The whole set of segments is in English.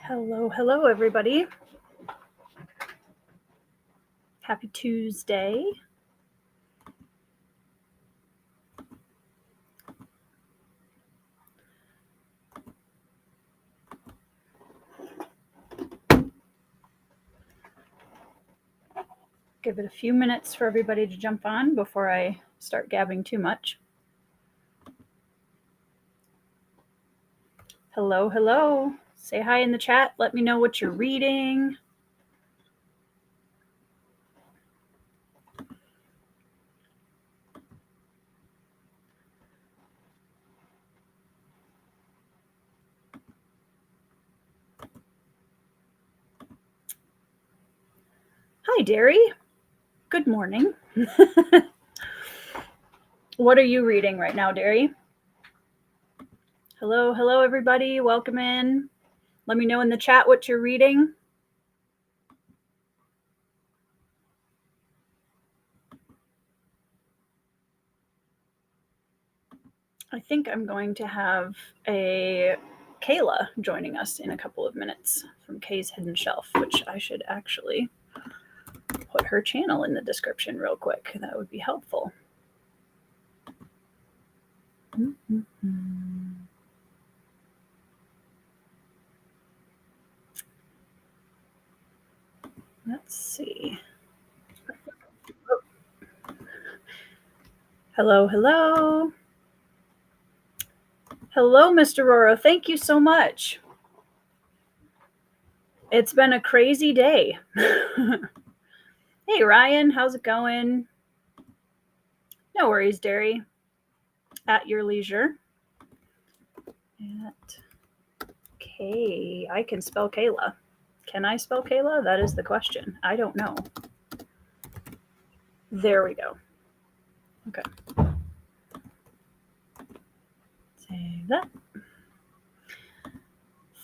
Hello, everybody. Happy Tuesday. Give it a few minutes for everybody to jump on before I start gabbing too much. Hello. Say hi in the chat. Let me know what you're reading. Hi, Derry. Good morning. What are you reading right now, Derry? Hello, everybody. Welcome in. Let me know in the chat what you're reading. I think I'm going to have a Kayla joining us in a couple of minutes from Kay's Hidden Shelf, which I should actually put her channel in the description real quick. That would be helpful. Let's see. Hello. Hello, Mr. Roro. Thank you so much. It's been a crazy day. Hey, Ryan, how's it going? No worries, Derry. At your leisure. Okay, I can spell Kayla. Can I spell Kayla? That is the question. I don't know. There we go. Okay. Save that.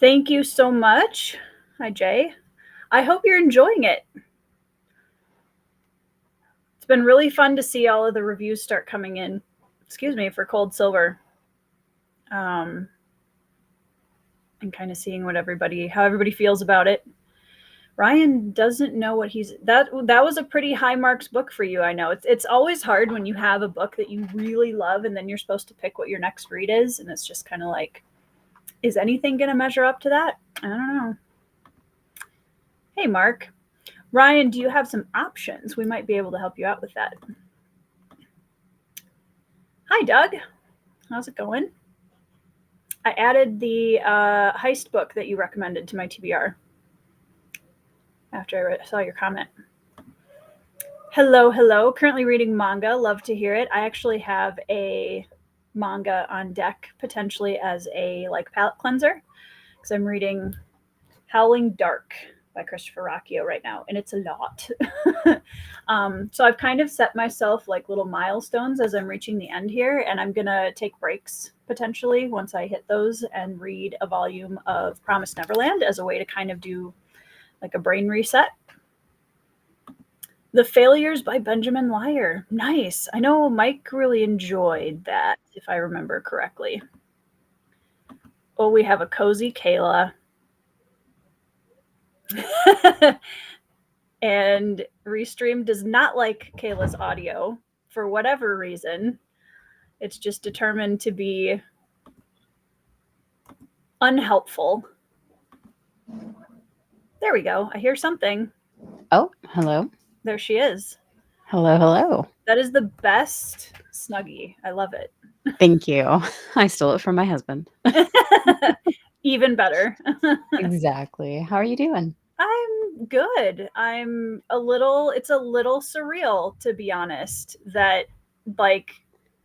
Thank you so much. Hi, Jay. I hope you're enjoying it. It's been really fun to see all of the reviews start coming in. Excuse me, for Cold Silver. And kind of seeing what how everybody feels about it. Ryan doesn't know what that was a pretty high marks book for you. I know it's always hard when you have a book that you really love and then you're supposed to pick what your next read is. And it's just kind of like, is anything going to measure up to that? I don't know. Hey, Mark. Ryan, do you have some options? We might be able to help you out with that. Hi, Doug. How's it going? I added the heist book that you recommended to my TBR after I saw your comment. Hello. Currently reading manga. Love to hear it. I actually have a manga on deck potentially as a palate cleanser because I'm reading Howling Dark by Christopher Racchio right now, and it's a lot. So I've kind of set myself little milestones as I'm reaching the end here, and I'm gonna take breaks potentially once I hit those and read a volume of Promised Neverland as a way to kind of do a brain reset. The Failures by Benjamin Lyer. Nice. I know Mike really enjoyed that, if I remember correctly. Oh, we have a cozy Kayla. And Restream does not like Kayla's audio for whatever reason. It's just determined to be unhelpful. There we go. I hear something. Oh, hello. There she is. Hello. That is the best Snuggie. I love it. Thank you. I stole it from my husband. Even better. Exactly. How are you doing? I'm good. It's a little surreal, to be honest, that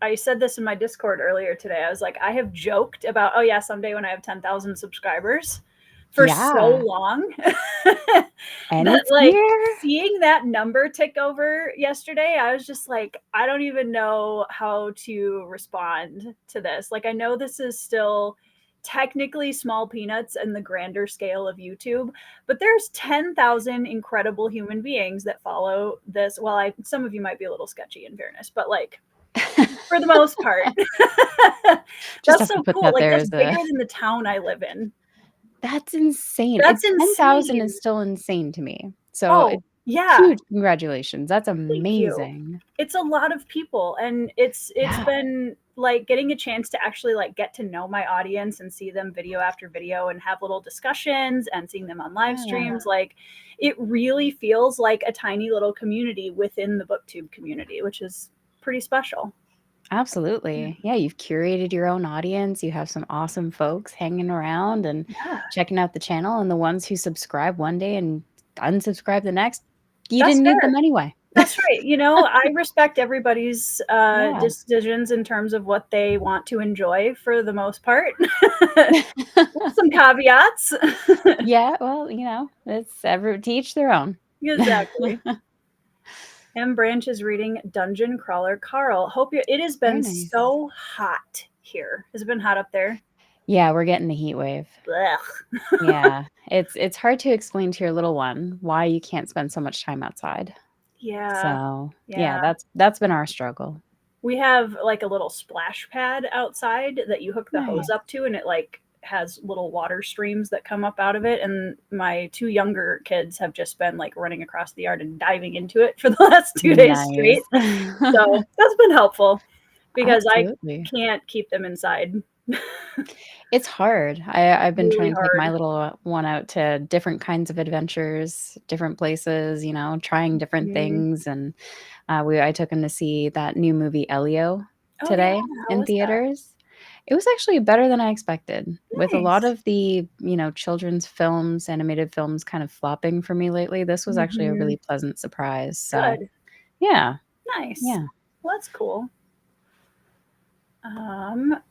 I said this in my Discord earlier today. I was like, I have joked about, oh yeah, someday when I have 10,000 subscribers for so long. And that, it's here. Seeing that number tick over yesterday, I was just like, I don't even know how to respond to this. I know this is still technically small peanuts in the grander scale of YouTube, but there's 10,000 incredible human beings that follow this. Well, some of you might be a little sketchy in fairness, but for the most part, that's so cool. That's bigger than the town I live in. That's insane. That's 10,000 insane. is still insane to me. So Oh, it's yeah. huge congratulations. That's Thank you. amazing. It's a lot of people, and it's Yeah. been like getting a chance to actually like get to know my audience and see them video after video and have little discussions and seeing them on live Yeah. streams. Like it really feels like a tiny little community within the booktube community, which is pretty special. Absolutely. Yeah, you've curated your own audience. You have some awesome folks hanging around and Yeah, checking out the channel, and the ones who subscribe one day and unsubscribe the next, you that's didn't need fair. them anyway. That's right. You know, I respect everybody's Yeah. decisions in terms of what they want to enjoy for the most part. Some caveats. Yeah, well, you know, it's every to each their own. Exactly. M. Branch is reading Dungeon Crawler Carl. Hope you. It has Very been nice. so hot here. Has it been hot up there? Yeah, we're getting the heat wave. Blech. Yeah, it's hard to explain to your little one why you can't spend so much time outside. Yeah, So, yeah, yeah. that's been our struggle. We have like a little splash pad outside that you hook the hose Nice. up to, and it like has little water streams that come up out of it. And my two younger kids have just been like running across the yard and diving into it for the last 2 days Nice. straight. So that's been helpful because I Absolutely. can't keep them inside. It's hard. I've been Really trying to take my hard. little one out to different kinds of adventures, different places, you know, trying different Mhm. things, and, I took him to see that new movie, Elio, Oh yeah, today how in was that? theaters. It was actually better than I expected. With a lot Nice. of the, you know, children's films, animated films kind of flopping for me lately, this was actually a Mhm. really pleasant surprise, so Good. yeah, Nice. yeah. Well, that's cool.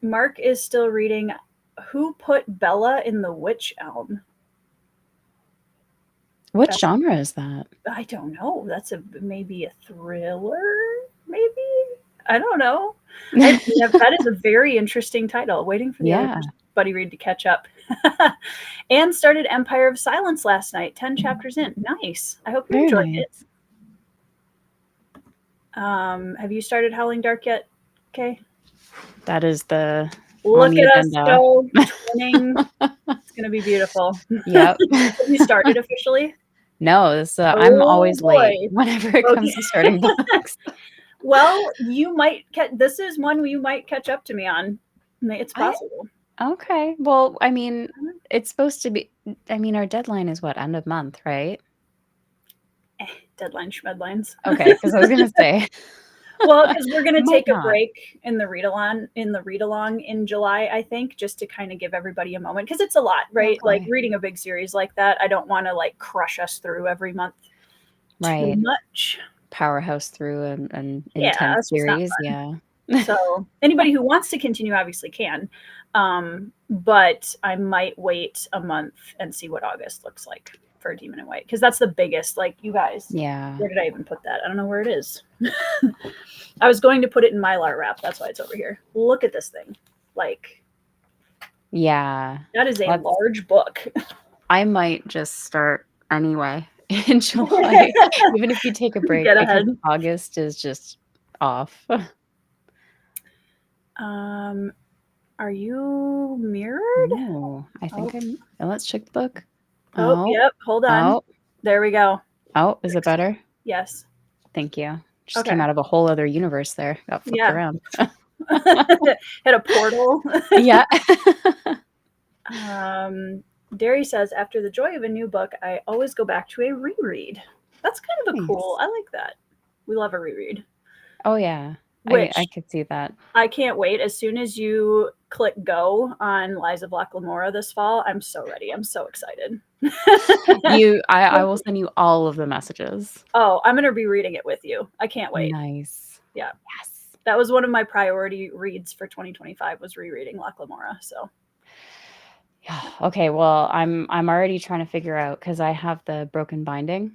Mark is still reading Who Put Bella in the Witch Elm? What That's genre is that? I don't know. That's maybe a thriller, maybe? I don't know. That is a very interesting title. Waiting for the other Yeah, buddy read to catch up. And started Empire of Silence last night, 10 chapters in. Nice. I hope you're very enjoying it. nice. Have you started Howling Dark yet? Okay. That is the on Look the at us agenda. go twinning. It's gonna be beautiful. Yep. Have you started officially? No, this, I'm Oh always late boy. whenever it Okay. comes to starting books. Well, you might this is one you might catch up to me on. It's I possible. Okay. Well, I mean, it's supposed to be I mean, our deadline is what? End of month, right? Deadline schmedlines. Okay, because I was gonna say Well, because we're gonna might take a not. break in the read along in July, I think, just to kind of give everybody a moment because it's a lot, right? Like Okay. reading a big series like that, I don't want to like crush us through every month too Right. much. Powerhouse through an Yeah, intense that's just not series, fun. yeah. So anybody who wants to continue obviously can. But I might wait a month and see what August looks like for Demon and White because that's the biggest. Like you guys, Yeah. where did I even put that? I don't know where it is. I was going to put it in Mylar wrap. That's why it's over here. Look at this thing. Like Yeah. that is a That's large book. I might just start anyway in July, even if you take a break, Get because ahead. August is just off. Um, are you mirrored? Oh, I Oh, think let's check the book. oh, Oh, yep. Hold on. oh, There we go. oh, is it better? Yes. Thank you. Just Okay. came out of a whole other universe there. Got flipped Yeah. around. Hit a portal. Yeah. Um, Derry says, after the joy of a new book, I always go back to a reread. That's kind of a cool. Nice. I like that. We love a reread. Oh, yeah. I Which could see that. I can't wait. As soon as you click go on Lies of Locke Lamora this fall, I'm so ready. I'm so excited. I will send you all of the messages. Oh, I'm gonna be reading it with you. I can't wait. Nice. Yeah. Yes. That was one of my priority reads for 2025 was rereading Locke Lamora. So Yeah. Okay, well, I'm already trying to figure out because I have the broken binding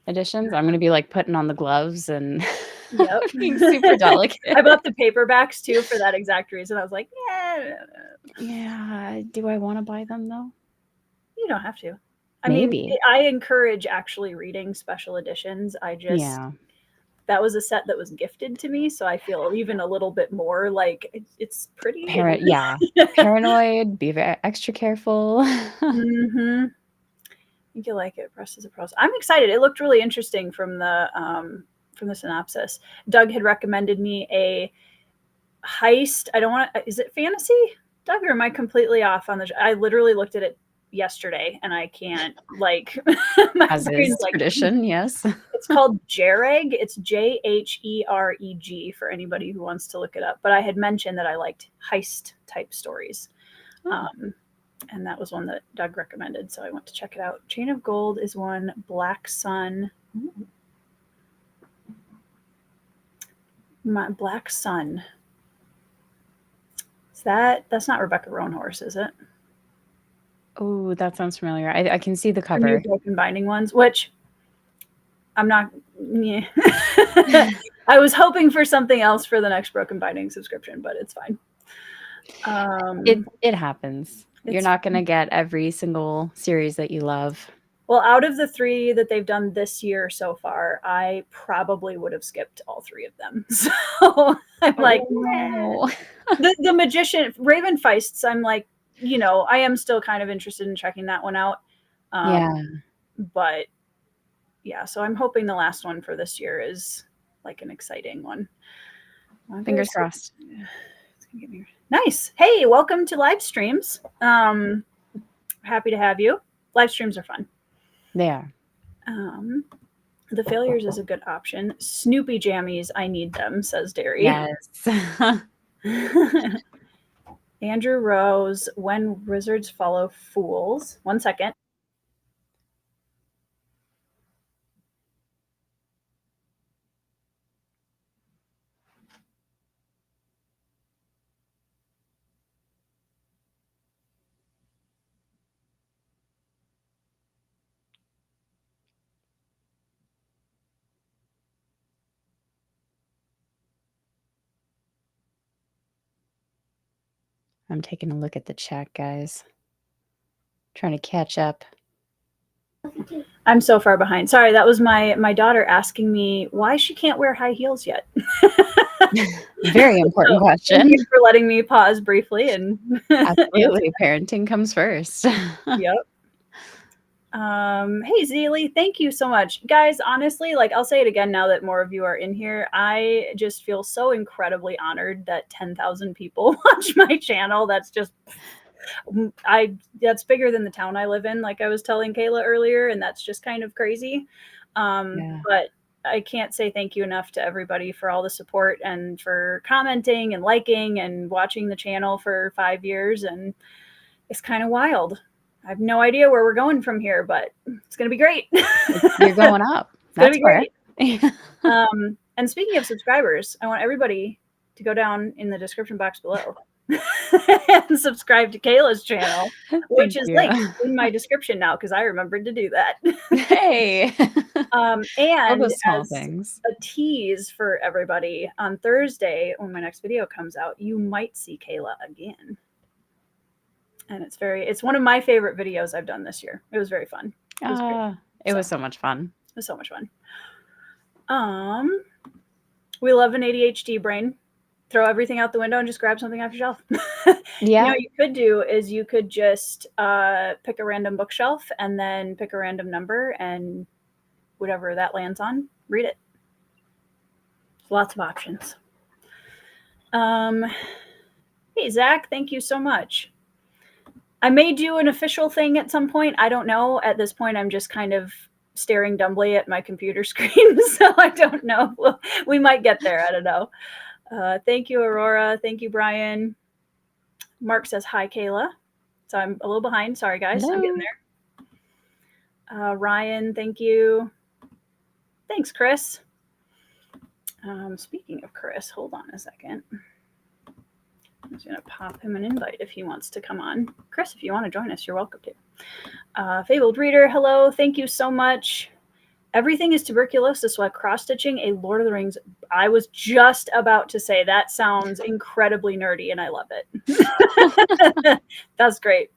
editions. I'm gonna be like putting on the gloves and yep. being super delicate. I bought the paperbacks too for that exact reason. I was like, yeah, Yeah. Do I want to buy them though? you don't have to. I mean, Maybe. I encourage actually reading special editions. I just Yeah. that was a set that was gifted to me, so I feel even a little bit more like it's pretty. Yeah. Paranoid, be very extra careful. Mm-hmm. I think you'll like it. Press is a process. I'm excited. It looked really interesting from the synopsis. Doug had recommended me a heist. I don't want to. Is it fantasy, Doug, or am I completely off on the? I literally looked at it yesterday, and I can't like. My As brain's is tradition, yes. It's called Jereg. It's Jhereg for anybody who wants to look it up. But I had mentioned that I liked heist type stories. And that was one that Doug recommended. So I went to check it out. Chain of Gold is one. Black Sun. Black Sun. Is that's not Rebecca Roanhorse, is it? Oh, that sounds familiar. I can see the The cover. new Broken Binding ones, which I'm not. Yeah. I was hoping for something else for the next Broken Binding subscription, but it's fine. It happens. You're not going to get every single series that you love. Well, out of the 3 that they've done this year so far, I probably would have skipped all 3 of them. So I'm like, no. the Magician, Raven Feists, I'm like, I am still kind of interested in checking that one out. Yeah. But yeah, so I'm hoping the last one for this year is like an exciting one. Fingers crossed. It's gonna get me... Nice. Hey, welcome to live streams. Happy to have you. Live streams are fun. They are. The Failures is a good option. Snoopy Jammies, I need them, says Derry. Yes. Andrew Rose, When Wizards Follow Fools. 1 second. I'm taking a look at the chat, guys. Trying to catch up. I'm so far behind. Sorry, that was my daughter asking me why she can't wear high heels yet. Very important question. Thank you for letting me pause briefly and absolutely. Parenting comes first. Yep. Hey Zeely, thank you so much. Guys, honestly, like I'll say it again now that more of you are in here. I just feel so incredibly honored that 10,000 people watch my channel. That's just that's bigger than the town I live in, like I was telling Kayla earlier, and that's just kind of crazy. But I can't say thank you enough to everybody for all the support and for commenting and liking and watching the channel for 5 years. And it's kind of wild. I have no idea where we're going from here, but it's going to be great. You're going up. That's great. And speaking of subscribers, I want everybody to go down in the description box below and subscribe to Kayla's channel, which is linked in my description now because I remembered to do that. Hey. And those small as things. a tease for everybody, on Thursday when my next video comes out, you might see Kayla again. And it's one of my favorite videos I've done this year. It was very fun. It was so much fun. It was so much fun. We love an ADHD brain. Throw everything out the window and just grab something off your shelf. Yeah. What you could do is you could just pick a random bookshelf and then pick a random number, and whatever that lands on, read it. Lots of options. Hey, Zach, thank you so much. I may do an official thing at some point. I don't know. At this point, I'm just kind of staring dumbly at my computer screen, so I don't know. We might get there. I don't know. Thank you, Aurora. Thank you, Brian. Mark says, hi, Kayla. So I'm a little behind. Sorry, guys. Hello. I'm getting there. Ryan, thank you. Thanks, Chris. Speaking of Chris, hold on a second. I'm just going to pop him an invite if he wants to come on. Chris, if you want to join us, you're welcome to. Fabled Reader, hello. Thank you so much. Everything is tuberculosis while cross-stitching a Lord of the Rings. I was just about to say that sounds incredibly nerdy, and I love it. That's great.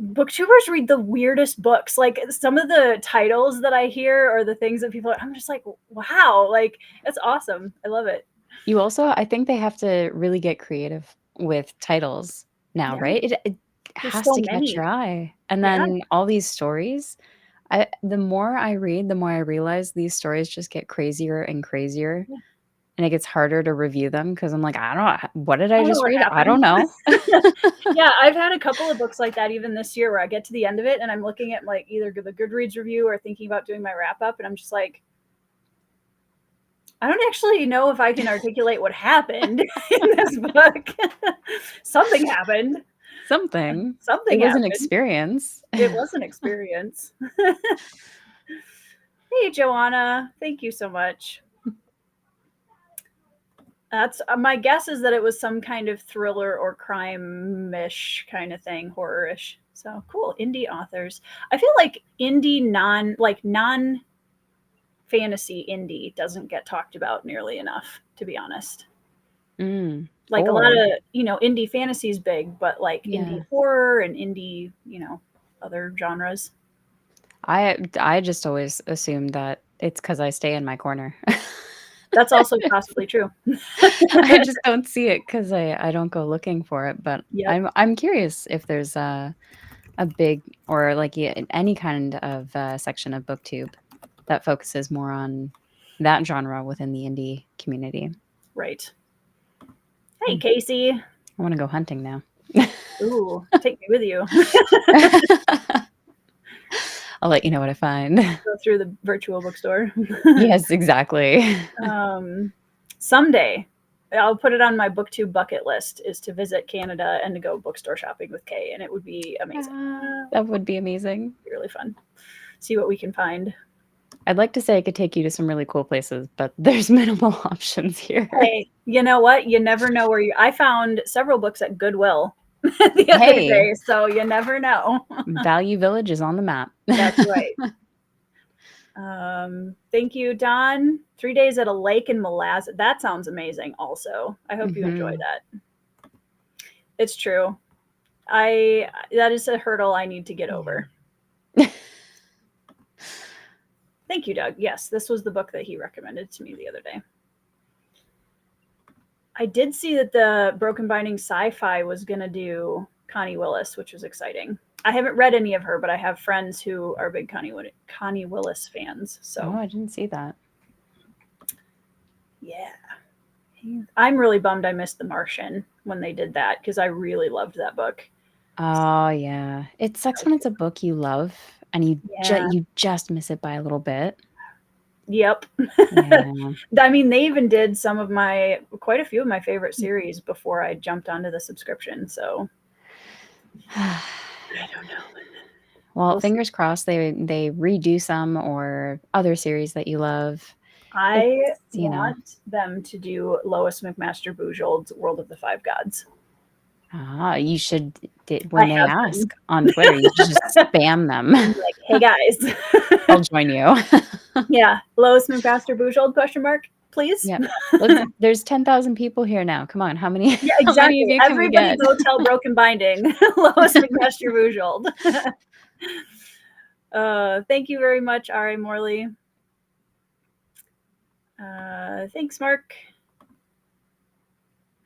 booktubers read the weirdest books. Like some of the titles that I hear or the things that people are, I'm just like, wow, like it's awesome. I love it. You also, I think they have to really get creative with titles now, Yeah. right? It There's has so to catch many. your eye. And Yeah. then all these stories, the more I read, the more I realize these stories just get crazier and crazier. Yeah. And it gets harder to review them because I'm like, I don't know. What did I I don't know just what read? I happened. don't know. Yeah, I've had a couple of books like that even this year where I get to the end of it and I'm looking at like either the Goodreads review or thinking about doing my wrap up and I'm just like, I don't actually know if I can articulate what happened in this book. Something happened. Something. It Something was an happened. experience. It was an experience. Hey, Joanna. Thank you so much. That's my guess is that it was some kind of thriller or crime-ish kind of thing, horror-ish. So cool. Indie authors. I feel like indie non fantasy indie doesn't get talked about nearly enough, to be honest. Like a lot Oh, of, indie fantasy is big, but like indie yeah. horror and indie, other genres. I just always assume that it's because I stay in my corner. That's also possibly true. I just don't see it because I don't go looking for it, but Yep. I'm curious if there's a big or like any kind of section of BookTube that focuses more on that genre within the indie community. Right. Hmm. Hey, Casey. I want to go hunting now. Ooh, take me with you. I'll let you know what I find. Go through the virtual bookstore. Yes, exactly. Someday, I'll put it on my booktube bucket list is to visit Canada and to go bookstore shopping with Kay, and it would be amazing. That would be amazing. It'd be really fun. See what we can find. I'd like to say I could take you to some really cool places, but there's minimal options here. Hey, you know what? You never know where you. I found several books at Goodwill the other day, so you never know. Value Village is on the map. That's right. Thank you, Don. 3 days at a lake in Malazzo. That sounds amazing. Also, I hope you enjoy that. It's true. That is a hurdle I need to get over. Thank you, Doug. Yes, this was the book that he recommended to me the other day. I did see that the Broken Binding Sci-Fi was going to do Connie Willis, which was exciting. I haven't read any of her, but I have friends who are big Connie Willis fans. So I didn't see that. Yeah. I'm really bummed I missed The Martian when they did that because I really loved that book. Oh, yeah. It sucks when it's a book you love and you just miss it by a little bit. Yep. Yeah. I mean, they even did quite a few of my favorite series before I jumped onto the subscription. So I don't know. Well, fingers crossed they redo some or other series that you love. I want them to do Lois McMaster Bujold's World of the Five Gods. You should, when they ask on Twitter, you should just spam them. Like, hey guys. I'll join you. Yeah. Lois McMaster Bujold, ? Please. Yeah. There's 10,000 people here now. Come on. How many? Yeah, exactly. How many of you can Everybody we get? go tell Broken Binding. Lois McMaster Bujold. Thank you very much, R.A. Morley. Thanks, Mark.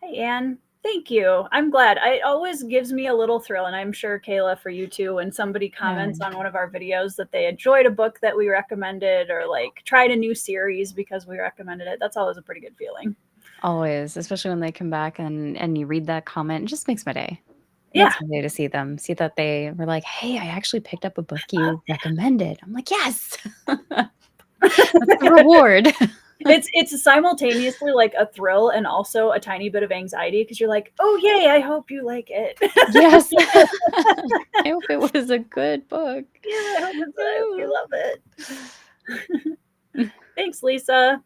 Hey, Anne. Thank you. I'm glad. It always gives me a little thrill, and I'm sure, Kayla, for you too, when somebody comments on one of our videos that they enjoyed a book that we recommended or like tried a new series because we recommended it. That's always a pretty good feeling. Always, especially when they come back and you read that comment. It just makes my day. It Yeah. makes my day to see that they were like, hey, I actually picked up a book you recommended. I'm like, yes. That's the reward. It's simultaneously like a thrill and also a tiny bit of anxiety because you're like, oh yay, I hope you like it. Yes. I hope it was a good book. Yeah, I hope you love it. Thanks, Lisa.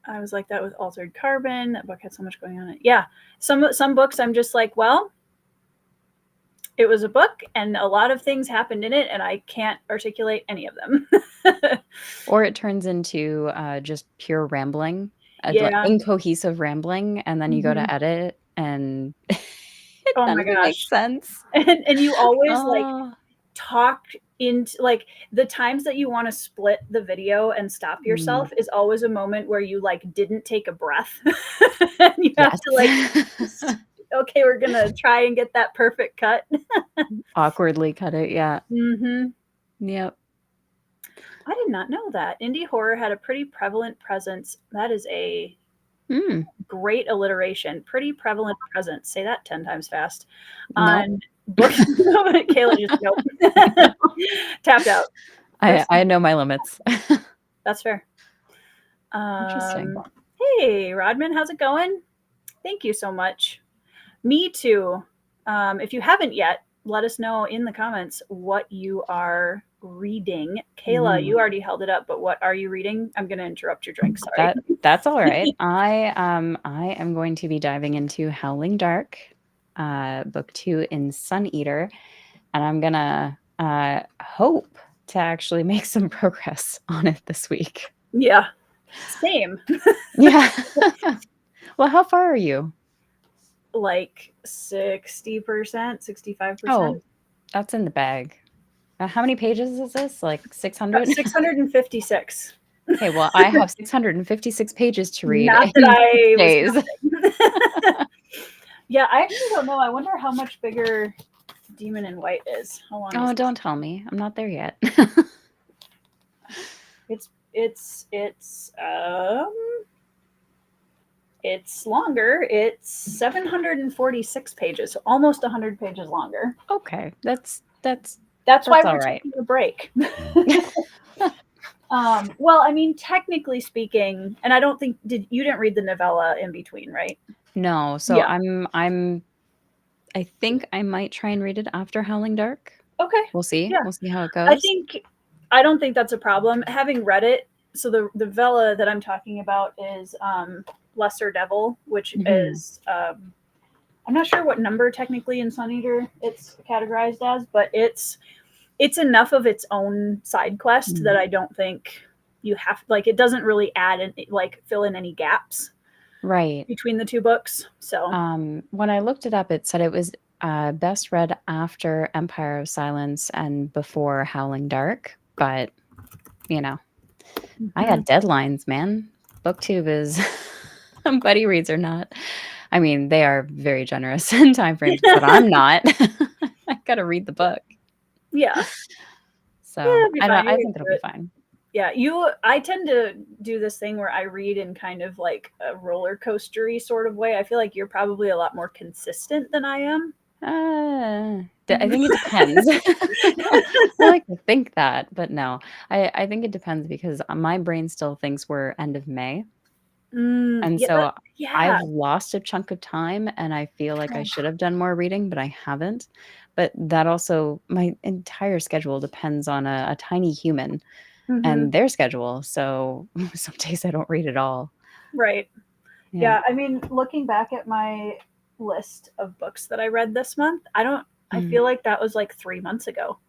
I was like, that was Altered Carbon. That book had so much going on in it. Yeah. Some books I'm just like, well, it was a book and a lot of things happened in it and I can't articulate any of them. Or it turns into just pure rambling, like incohesive rambling, and then you go to edit and Oh None my of it makes gosh. sense. And you always like Oh, talk into like the times that you want to split the video and stop yourself is always a moment where you like didn't take a breath. And you have yes. to like okay, we're gonna try and get that perfect cut. Awkwardly cut it, yeah. Hmm. Yep. I did not know that. Indie horror had a pretty prevalent presence. That is a Mm. great alliteration. Pretty prevalent presence. Say that 10 times fast. Nope. On book. Kayla just nope. Tapped out. I know my limits. That's fair. Interesting. Hey, Rodman, how's it going? Thank you so much. Me too. If you haven't yet, let us know in the comments what you are reading. Kayla, you already held it up, but what are you reading? I'm going to interrupt your drink. Sorry. That's all right. I am going to be diving into Howling Dark, book 2 in Sun Eater, and I'm gonna hope to actually make some progress on it this week. Yeah, same. Yeah. Well, how far are you? Like 60%, 65%. Oh, that's in the bag. How many pages is this? Like 600? 656. Okay, well, I have 656 pages to read Not that in 6 I was days. Yeah, I actually don't know. I wonder how much bigger Demon in White is. How long Oh, is don't tell me. I'm not there yet. It's longer. It's 746 pages, so almost 100 pages longer. Okay, that's Why all we're right. taking a break. Well, I mean, technically speaking, and I don't think you didn't read the novella in between, right? No, so Yeah. I think I might try and read it after Howling Dark. Okay. We'll see. Yeah. We'll see how it goes. I don't think that's a problem. Having read it, so the novella that I'm talking about is Lesser Devil, which is I'm not sure what number technically in Sun Eater it's categorized as, but it's enough of its own side quest that I don't think you have like it doesn't really add and like fill in any gaps Right. between the two books. So when I looked it up, it said it was best read after Empire of Silence and before Howling Dark. But you know, I got deadlines, man. BookTube is buddy reads or not. I mean, they are very generous in time frames, but I'm not. I gotta read the book. Yeah. So Yeah, I think it'll be fine. Yeah, I tend to do this thing where I read in kind of like a roller coastery sort of way. I feel like you're probably a lot more consistent than I am. I think it depends. I like to think that, but no. I think it depends because my brain still thinks we're end of May. And so I've lost a chunk of time and I feel like I should have done more reading, but I haven't. But that also, my entire schedule depends on a tiny human and their schedule. So some days I don't read at all. Right. Yeah. I mean, looking back at my list of books that I read this month, I feel like that was like 3 months ago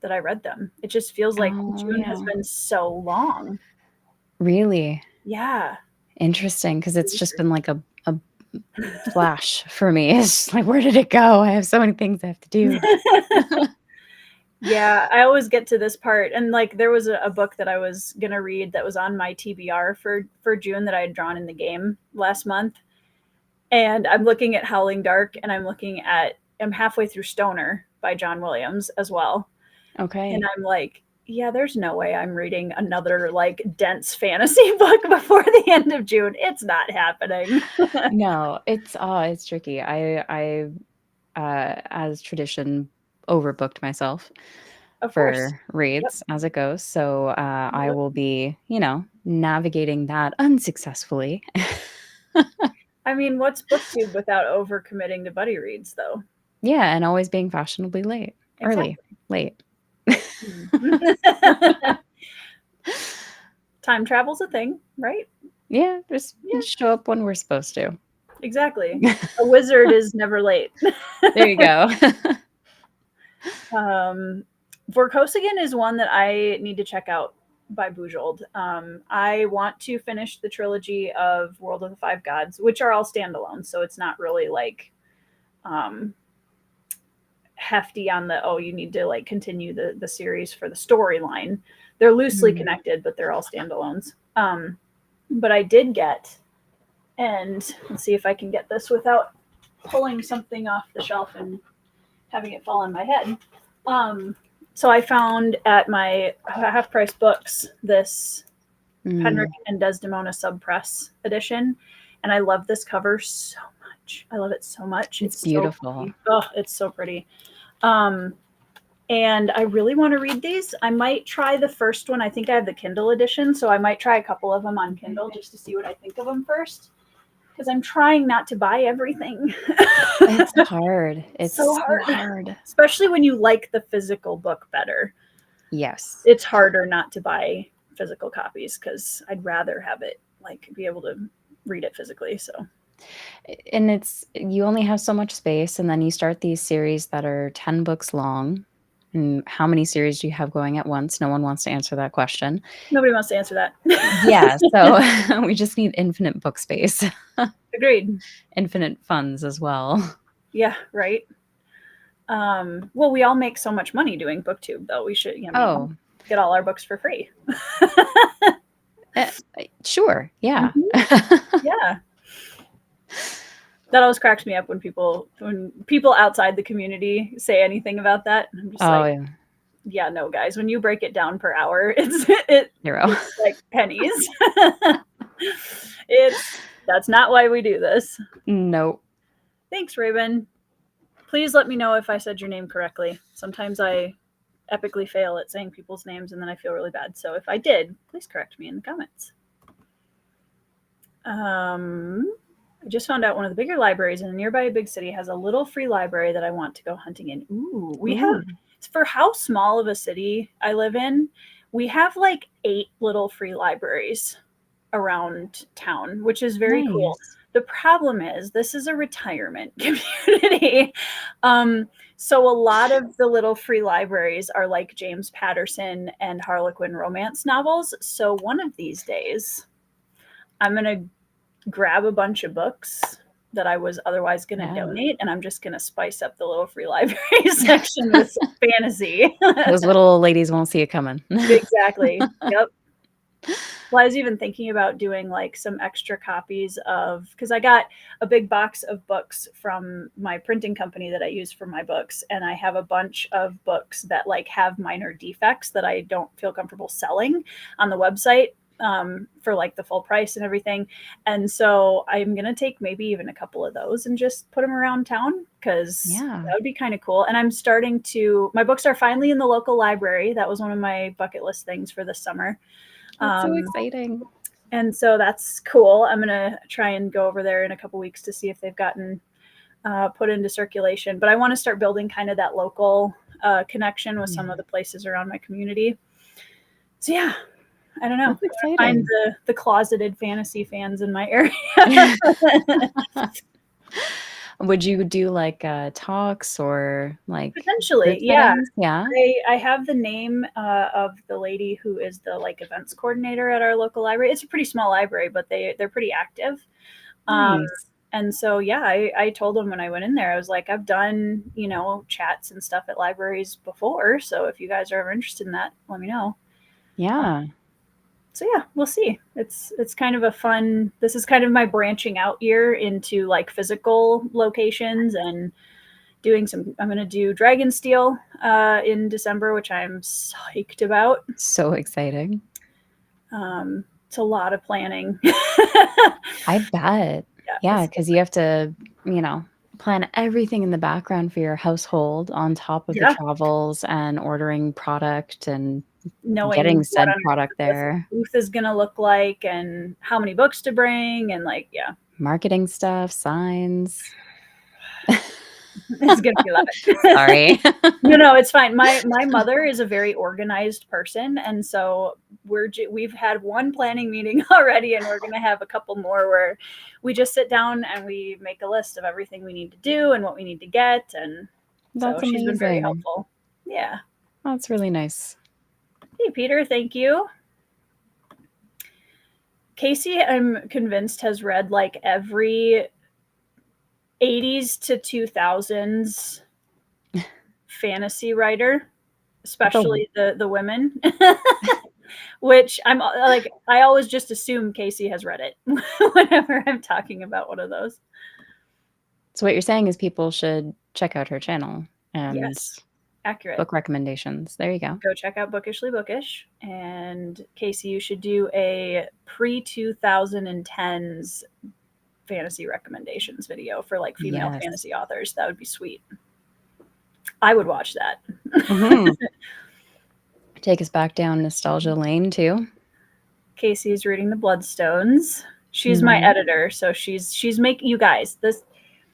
that I read them. It just feels like June has been so long. Really? Yeah. Interesting, because it's just been like a flash for me. It's just like, where did it go? I have so many things I have to do. Yeah, I always get to this part, and like there was a book that I was gonna read that was on my TBR for June that I had drawn in the game last month, and I'm looking at Howling Dark, and I'm halfway through Stoner by John Williams as well, Okay. and I'm like, yeah, there's no way I'm reading another like dense fantasy book before the end of June. It's not happening. No, it's tricky. I as tradition overbooked myself Of course. for reads as it goes. So I will be, navigating that unsuccessfully. I mean, what's BookTube without overcommitting to buddy reads, though? Yeah, and always being fashionably late. Exactly. Late. Time travel's a thing, right? Yeah, just show up when we're supposed to. Exactly. A wizard is never late. There you go. Vorkosigan is one that I need to check out by Bujold. I want to finish the trilogy of World of the Five Gods, which are all standalone, so it's not really like hefty on you need to like continue the series for the storyline. They're loosely connected, but they're all standalones. But I did get, and let's see if I can get this without pulling something off the shelf and having it fall on my head. So I found at my Half Price Books this Penrick and Desdemona Subpress edition, and I love this cover so much. I love it so much. It's beautiful. So it's so pretty. And I really want to read these. I might try the first one. I think I have the Kindle edition, so I might try a couple of them on Kindle just to see what I think of them first. Because I'm trying not to buy everything. It's hard. It's so hard. Especially when you like the physical book better. Yes. It's harder not to buy physical copies because I'd rather have it, like, be able to read it physically. So. And you only have so much space, and then you start these series that are 10 books long. And how many series do you have going at once? No one wants to answer that question. Nobody wants to answer that. Yeah, so we just need infinite book space. Agreed. Infinite funds as well. Yeah, right. Well, we all make so much money doing BookTube, though. We should get all our books for free. Sure, yeah. Yeah. That always cracks me up when people outside the community say anything about that. I'm just yeah, no, guys. When you break it down per hour, it's like pennies. That's not why we do this. Nope. Thanks, Raven. Please let me know if I said your name correctly. Sometimes I epically fail at saying people's names, and then I feel really bad. So if I did, please correct me in the comments. I just found out one of the bigger libraries in a nearby big city has a little free library that I want to go hunting in. We have, for how small of a city I live in, we have like 8 little free libraries around town, which is very cool. The problem is this is a retirement community. So a lot of the little free libraries are like James Patterson and Harlequin romance novels. So one of these days, I'm going to grab a bunch of books that I was otherwise going to donate, and I'm just going to spice up the little free library section with some fantasy. Those little ladies won't see it coming. Exactly. Yep. Well, I was even thinking about doing like some extra copies because I got a big box of books from my printing company that I use for my books. And I have a bunch of books that like have minor defects that I don't feel comfortable selling on the website for like the full price and everything. And so I'm going to take maybe even a couple of those and just put them around town because that would be kind of cool. And I'm my books are finally in the local library. That was one of my bucket list things for this summer. That's so exciting. And so that's cool. I'm going to try and go over there in a couple weeks to see if they've gotten put into circulation. But I want to start building kind of that local connection with some of the places around my community. So yeah, I don't know. Find the closeted fantasy fans in my area. Would you do like talks or like potentially? Yeah. Yeah. I have the name of the lady who is the like events coordinator at our local library. It's a pretty small library, but they're pretty active. Nice. And so, yeah, I told them when I went in there, I was like, I've done, chats and stuff at libraries before. So if you guys are ever interested in that, let me know. Yeah. So yeah, we'll see. It's kind of this is kind of my branching out year into like physical locations and I'm going to do Dragonsteel in December, which I'm psyched about. So exciting. It's a lot of planning. I bet. Yeah, because you have to, plan everything in the background for your household on top of the travels and ordering product and getting said product there. Booth is going to look like and how many books to bring and marketing stuff, signs. It's gonna be a lot. Sorry. No, it's fine. My mother is a very organized person, and so we've had one planning meeting already, and we're gonna have a couple more where we just sit down and we make a list of everything we need to do and what we need to get, and that's amazing. She's been very helpful. Yeah, that's really nice. Hey, Peter, thank you. Casey, I'm convinced, has read like every 80s to 2000s fantasy writer, especially the women. Which I'm like, I always just assume Casey has read it whenever I'm talking about one of those. So what you're saying is people should check out her channel and Yes, accurate. book recommendations. There you go. Go check out Bookishly Bookish. And Casey, you should do a pre-2010s fantasy recommendations video for like female fantasy authors. That would be sweet. I would watch that. Mm-hmm. Take us back down nostalgia lane too. Casey's reading the Bloodstones. She's my editor, so she's making you guys this.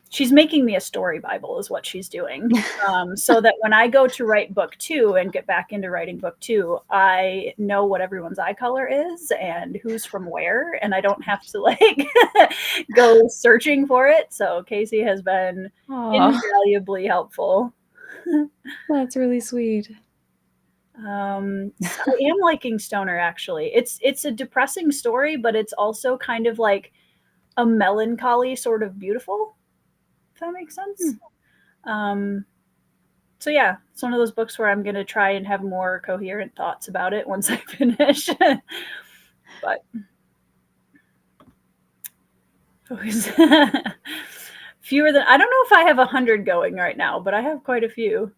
She's making me a story Bible is what she's doing. So that when I go to write book 2 and get back into writing book 2, I know what everyone's eye color is and who's from where, and I don't have to like go searching for it. So Casey has been invaluably helpful. That's really sweet. I am liking Stoner, actually. It's a depressing story, but it's also kind of like a melancholy sort of beautiful, if that makes sense. So yeah, it's one of those books where I'm going to try and have more coherent thoughts about it once I finish. But fewer than, I don't know if I have 100 going right now, but I have quite a few.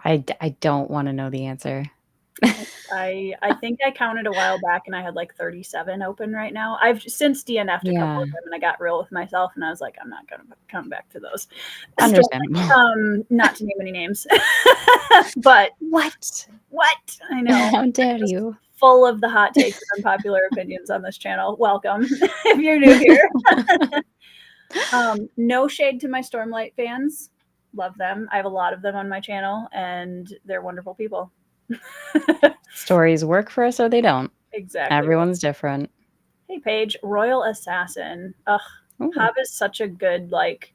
I don't want to know the answer. I think I counted a while back and I had like 37 open right now. I've since DNF'd a couple of them and I got real with myself and I was like, I'm not going to come back to those. Understandable. Not to name any names. But what? I know. How dare you? Full of the hot takes and unpopular opinions on this channel. Welcome if you're new here. No shade to my Stormlight fans. Love them. I have a lot of them on my channel and they're wonderful people. Stories work for us or they don't. Exactly. Everyone's different. Hey Paige, Royal Assassin. Ugh, Hav is such a good, like,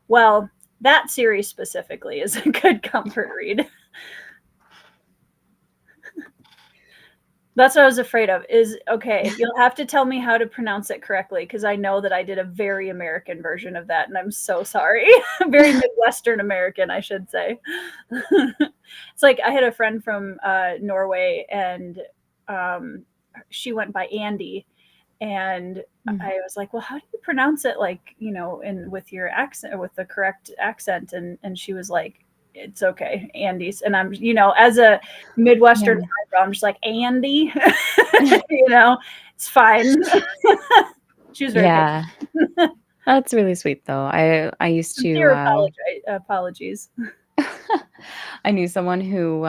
well, that series specifically is a good comfort read. That's what I was afraid of is, okay, you'll have to tell me how to pronounce it correctly because I know that I did a very American version of that and I'm so sorry. Very Midwestern American, I should say. It's like I had a friend from Norway and she went by Andy and I was like, well, how do you pronounce it? Like, you know, with your accent, with the correct accent. And she was like, it's okay, Andy's. And I'm, you know, as a Midwestern, I'm just like, Andy, you know, it's fine. She was very good. That's really sweet though. I used to apologies. I knew someone who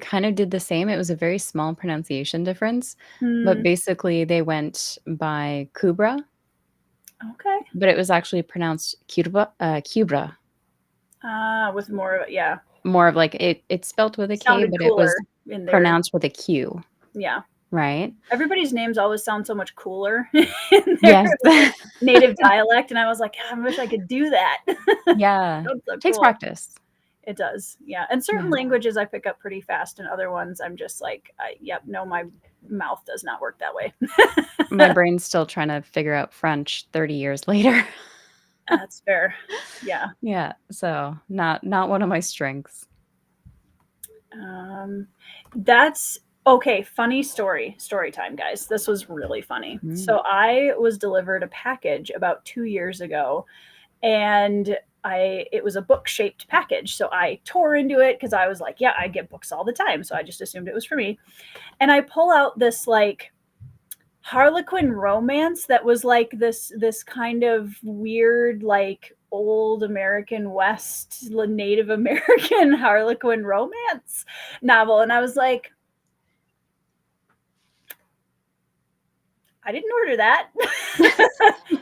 kind of did the same. It was a very small pronunciation difference, but basically they went by Kubra. Okay. But it was actually pronounced Kubra. With more of it, more of like it's spelled with a K, but it was pronounced with a Q. Yeah. Right. Everybody's names always sound so much cooler in their native dialect, and I was like, I wish I could do that. Yeah, it takes practice. It does, yeah. And certain languages I pick up pretty fast, and other ones I'm just like, no, my mouth does not work that way. My brain's still trying to figure out French 30 years later. That's fair. Yeah. Yeah. So not one of my strengths. That's okay. Funny story time, guys. This was really funny. So I was delivered a package about 2 years ago and it was a book-shaped package. So I tore into it because I was like, yeah, I get books all the time. So I just assumed it was for me. And I pull out this like Harlequin romance that was like this kind of weird, like old American West Native American Harlequin romance novel. And I was like, I didn't order that.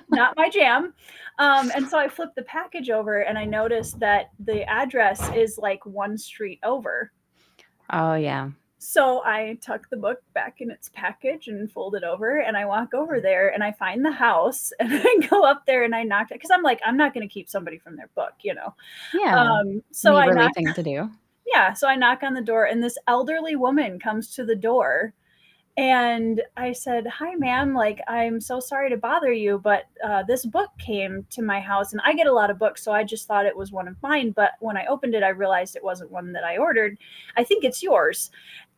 Not my jam. And so I flipped the package over and I noticed that the address is like 1 street over. Oh, yeah. So I tuck the book back in its package and fold it over and I walk over there and I find the house and I go up there and I knock it because I'm like, I'm not going to keep somebody from their book, you know? Yeah. So I thing to do. Yeah. So I knock on the door and this elderly woman comes to the door And I said, "Hi, ma'am. Like, I'm so sorry to bother you, but this book came to my house, and I get a lot of books, so I just thought it was one of mine. But when I opened it, I realized it wasn't one that I ordered. I think it's yours."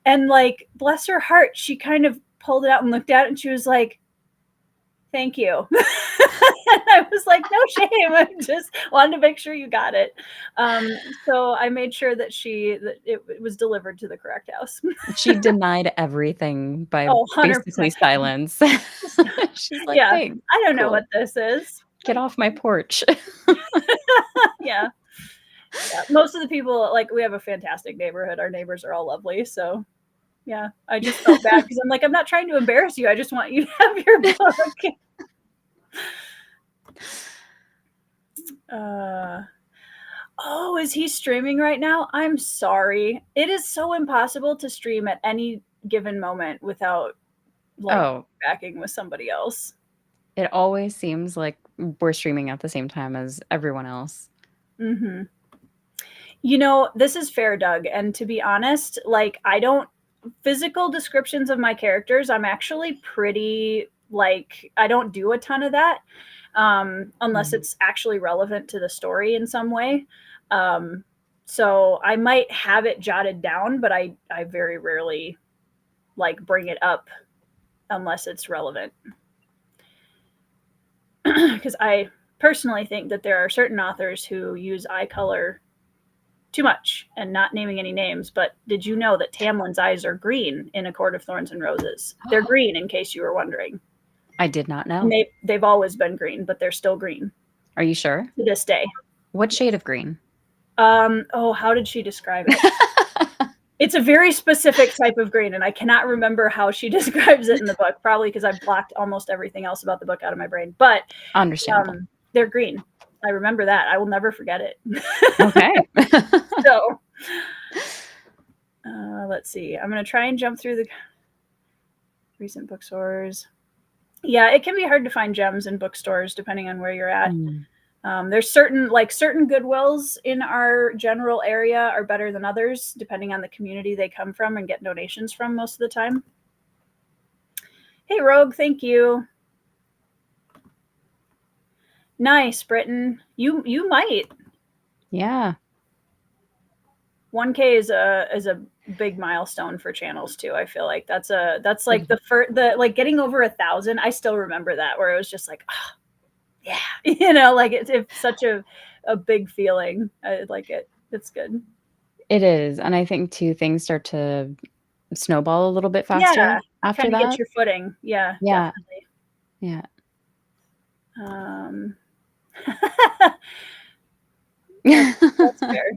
And like, bless her heart, she kind of pulled it out and looked at it, and she was like, "Thank you." And I was like, "No shame. I just wanted to make sure you got it." So I made sure that it was delivered to the correct house. She denied everything by Oh, 100%. basically silence. She's like, Yeah. "Thanks, I don't know cool. what this is. Get off my porch." Yeah. Yeah. Most of the people, like, we have a fantastic neighborhood. Our neighbors are all lovely. So, yeah, I just felt bad because I'm like, I'm not trying to embarrass you. I just want you to have your book. Oh, is he streaming right now? I'm sorry. It is so impossible to stream at any given moment without like Oh, backing with somebody else. it always seems like we're streaming at the same time as everyone else. Mm-hmm. You know, this is fair, Doug. And to be honest, like, I don't physical descriptions of my characters, I'm actually pretty like, I don't do a ton of that unless it's actually relevant to the story in some way. Um, so I might have it jotted down, but I very rarely like bring it up unless it's relevant. Because I personally think that there are certain authors who use eye color too much, and not naming any names, but did you know that Tamlin's eyes are green in A Court of Thorns and Roses? They're green, in case you were wondering. I did not And know. they've always been green, but they're still green Are you sure? to this day. What shade of green? Oh, how did she describe it? It's a very specific type of green, and I cannot remember how she describes it in the book, probably because I've blocked almost everything else about the book out of my brain. But Understandable. they're green. I remember that. I will never forget it. Okay. So, let's see. I'm going to try and jump through the recent bookstores. Yeah, it can be hard to find gems in bookstores depending on where you're at. There's certain Goodwills in our general area are better than others, depending on the community they come from and get donations from most of the time. Hey, Rogue, thank you. Nice, Britton. You might. Yeah. 1K is a big milestone for channels too. I feel like that's like the like getting over 1,000. I still remember that, where it was just like, oh, yeah, you know, like it's such a big feeling. I like it. It's good. It is. And I think too, things start to snowball a little bit faster Yeah, after kind of get that. your footing. Yeah, Yeah. definitely. Yeah. That's fair.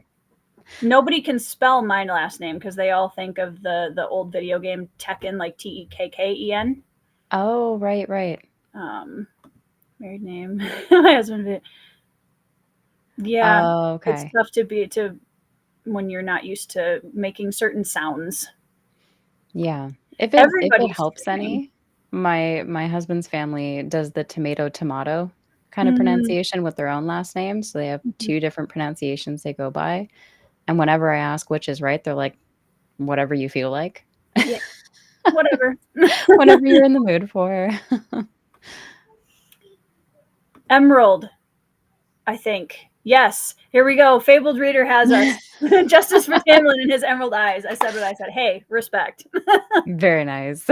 Nobody can spell my last name because they all think of the old video game Tekken, like Tekken. Oh, right. Married name. My husband. Yeah, Oh, it's okay. tough to when you're not used to making certain sounds. Yeah. If it Everybody's helps streaming. any, my husband's family does the tomato kind of Mm-hmm. pronunciation with their own last name. So they have two different pronunciations they go by. And whenever I ask which is right, they're like, whatever you feel like. Yeah, whatever. Whatever you're in the mood for. Emerald, I think. Yes, here we go. Fabled Reader has us. Justice for Tamlin and his emerald eyes. I said what I said. Hey, respect. Very nice.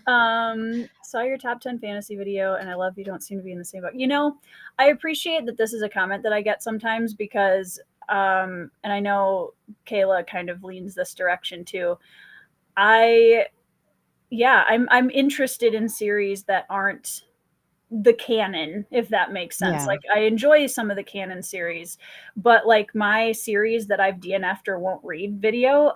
Saw your top 10 fantasy video, and I love you don't seem to be in the same book. You know, I appreciate that this is a comment that I get sometimes because, and I know Kayla kind of leans this direction too. I'm interested in series that aren't the canon, if that makes sense. Yeah. Like, I enjoy some of the canon series, but like my series that I've DNF'd or won't read video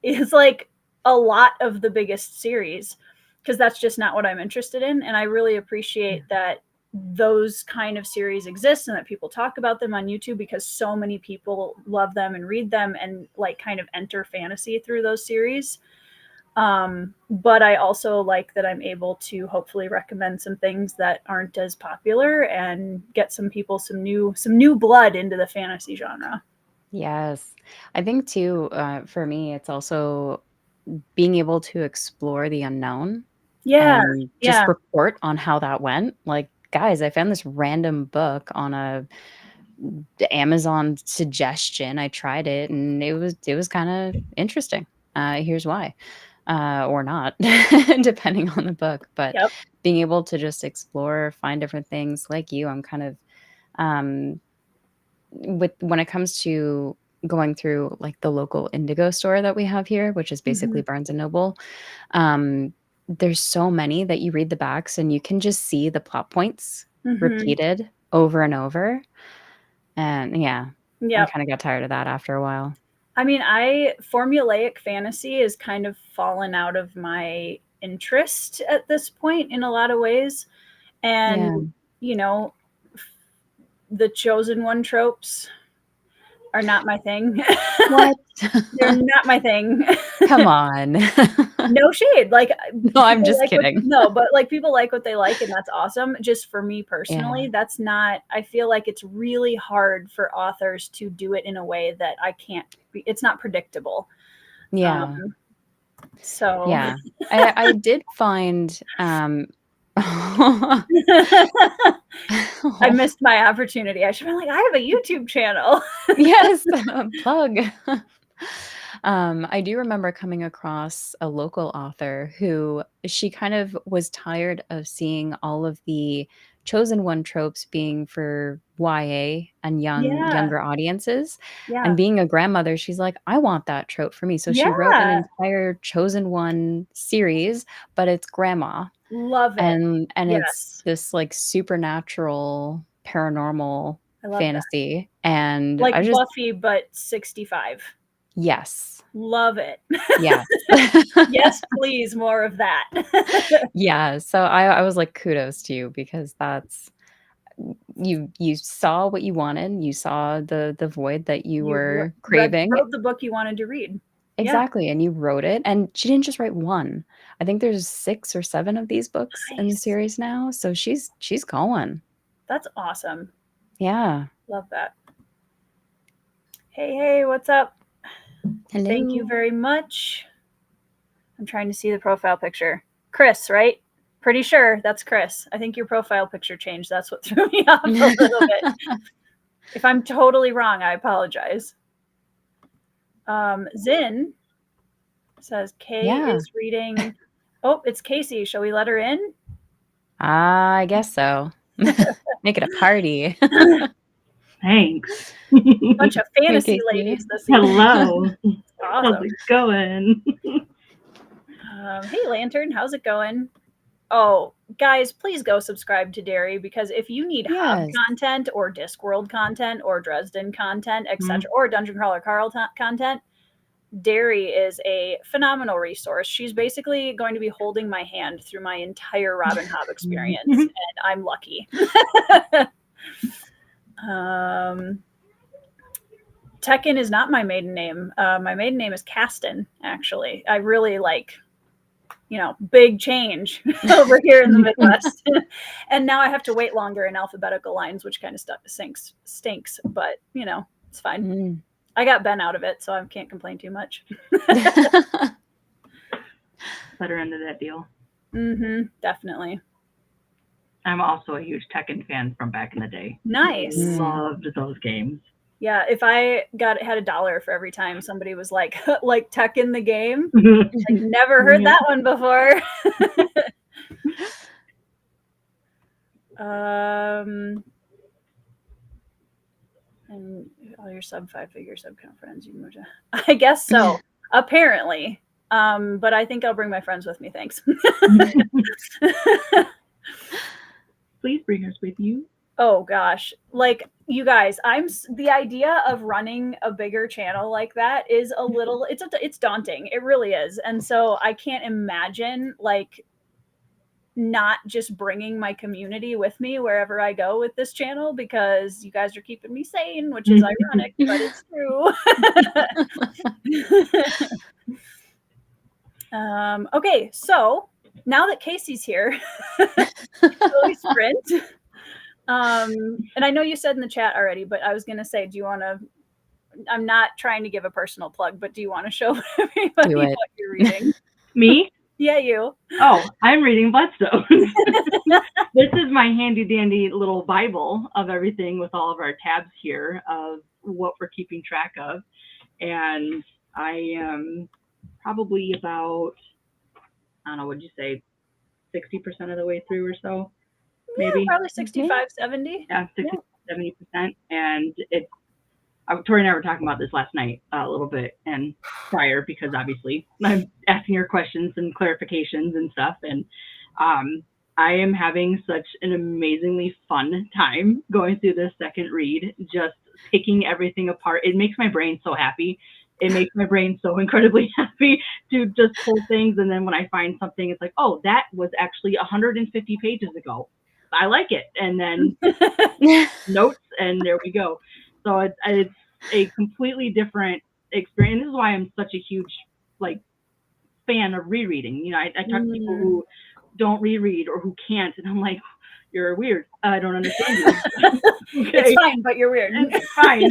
is like a lot of the biggest series, because that's just not what I'm interested in. And I really appreciate that those kind of series exist and that people talk about them on YouTube, because so many people love them and read them and like kind of enter fantasy through those series. But I also like that I'm able to hopefully recommend some things that aren't as popular and get some people some new blood into the fantasy genre. Yes. I think too, for me, it's also being able to explore the unknown Yeah. and just report on how that went. Like, guys, I found this random book on a Amazon suggestion. I tried it and it was kind of interesting. Here's why. Or not, depending on the book. But Yep. being able to just explore, find different things like you, I'm kind of um with when it comes to going through like the local indigo store that we have here, which is basically Mhm. Barnes and Noble. um, there's so many that you read the backs and you can just see the plot points Mhm. repeated over and over. And yeah, I Yep. kind of got tired of that after a while. I mean, formulaic fantasy is kind of fallen out of my interest at this point in a lot of ways. And, Yeah. you know, the chosen one tropes are not my thing. What? They're not my thing. Come on. No shade. Like No, I'm people just like what kidding. no, but like people like what they like and that's awesome. Just for me Yeah. personally, that's not I feel like it's really hard for authors to do it in a way that it's not predictable. Yeah. Um so Yeah. I did find I missed my opportunity. I should have been like, I have a YouTube channel. Yes, plug. I do remember coming across a local author who she kind of was tired of seeing all of the chosen one tropes being for YA and Yeah. younger audiences. And Yeah. being a grandmother, she's like, I want that trope for me. So she wrote an Yeah. entire chosen one series, but it's grandma. Love it. And it's Yes. this like supernatural paranormal I love that. fantasy. And Like I just Buffy, but 65. yes. Love it. Yes. Yes, please, more of that. Yeah, so I was like, "Kudos to you," because that's you saw what you wanted, you saw the void that you You were read craving. wrote the book you wanted to read. Yeah, Exactly, and you wrote it, and she didn't just write 1. I think there's 6 or 7 of these books in the nice. series now, so she's going. That's awesome. Yeah. Love that. Hey, hey, what's up? Thank you Hello. very much. I'm trying to see the profile picture. Chris, right? Pretty sure that's Chris. I think your profile picture changed. That's what threw me off a little bit. If I'm totally wrong, I apologize. Zin says Kay Yeah. is reading. Oh, it's Casey. Shall we let her in? I guess so. Make it a party. Thanks. Bunch of Hey, fantasy Casey. ladies this evening. Hello. How's Awesome. it going? Hey, Lantern, how's it going? Oh, guys, please go subscribe to Derry because if you need Hob Yes. content or Discworld content or Dresden content, etc., or Dungeon Crawler Carl content, Derry is a phenomenal resource. She's basically going to be holding my hand through my entire Robin Hobb experience, and I'm lucky. Tekken is not my maiden name. My maiden name is Caston, actually. I really big change over here in the Midwest. And now I have to wait longer in alphabetical lines, which kind of stinks, but it's fine. Mm. I got Ben out of it, so I can't complain too much. Better end of that deal. Definitely. I'm also a huge Tekken fan from back in the day. Nice. Loved those games. Yeah, if I had $1 for every time somebody was like Tekken the game, like never heard that one before. And all your sub 5-figure sub count friends, you can move to. I guess so. Apparently. But I think I'll bring my friends with me. Thanks. Please bring us with you. Oh gosh, like you guys, the idea of running a bigger channel like that is a little. It's daunting. It really is, and so I can't imagine not just bringing my community with me wherever I go with this channel because you guys are keeping me sane, which is ironic, but it's true. Okay, so now that Casey's here, shall we sprint? And I know you said in the chat already, but I was going to say, do you want to I'm not trying to give a personal plug, but do you want to show everybody Do it. what you're reading? Me? Yeah, you. Oh, I'm reading Bloodstones. This is my handy dandy little Bible of everything with all of our tabs here of what we're keeping track of. And I am probably about, I don't know, what'd you say, 60% of the way through or so? Maybe. Yeah, probably 65, 70. Yeah, 60, 70%. And it's, Tori and I were talking about this last night a little bit and prior, because obviously I'm asking her questions and clarifications and stuff. And I am having such an amazingly fun time going through this second read, just picking everything apart. It makes my brain so happy. It makes my brain so incredibly happy to just pull things. And then when I find something, it's like, oh, that was actually 150 pages ago. I like it. And then notes, and there we go. So it's a completely different experience. This is why I'm such a huge fan of rereading. I talk to people who don't reread or who can't, and I'm like, you're weird. I don't understand you. Okay. It's fine, but you're weird. It's fine.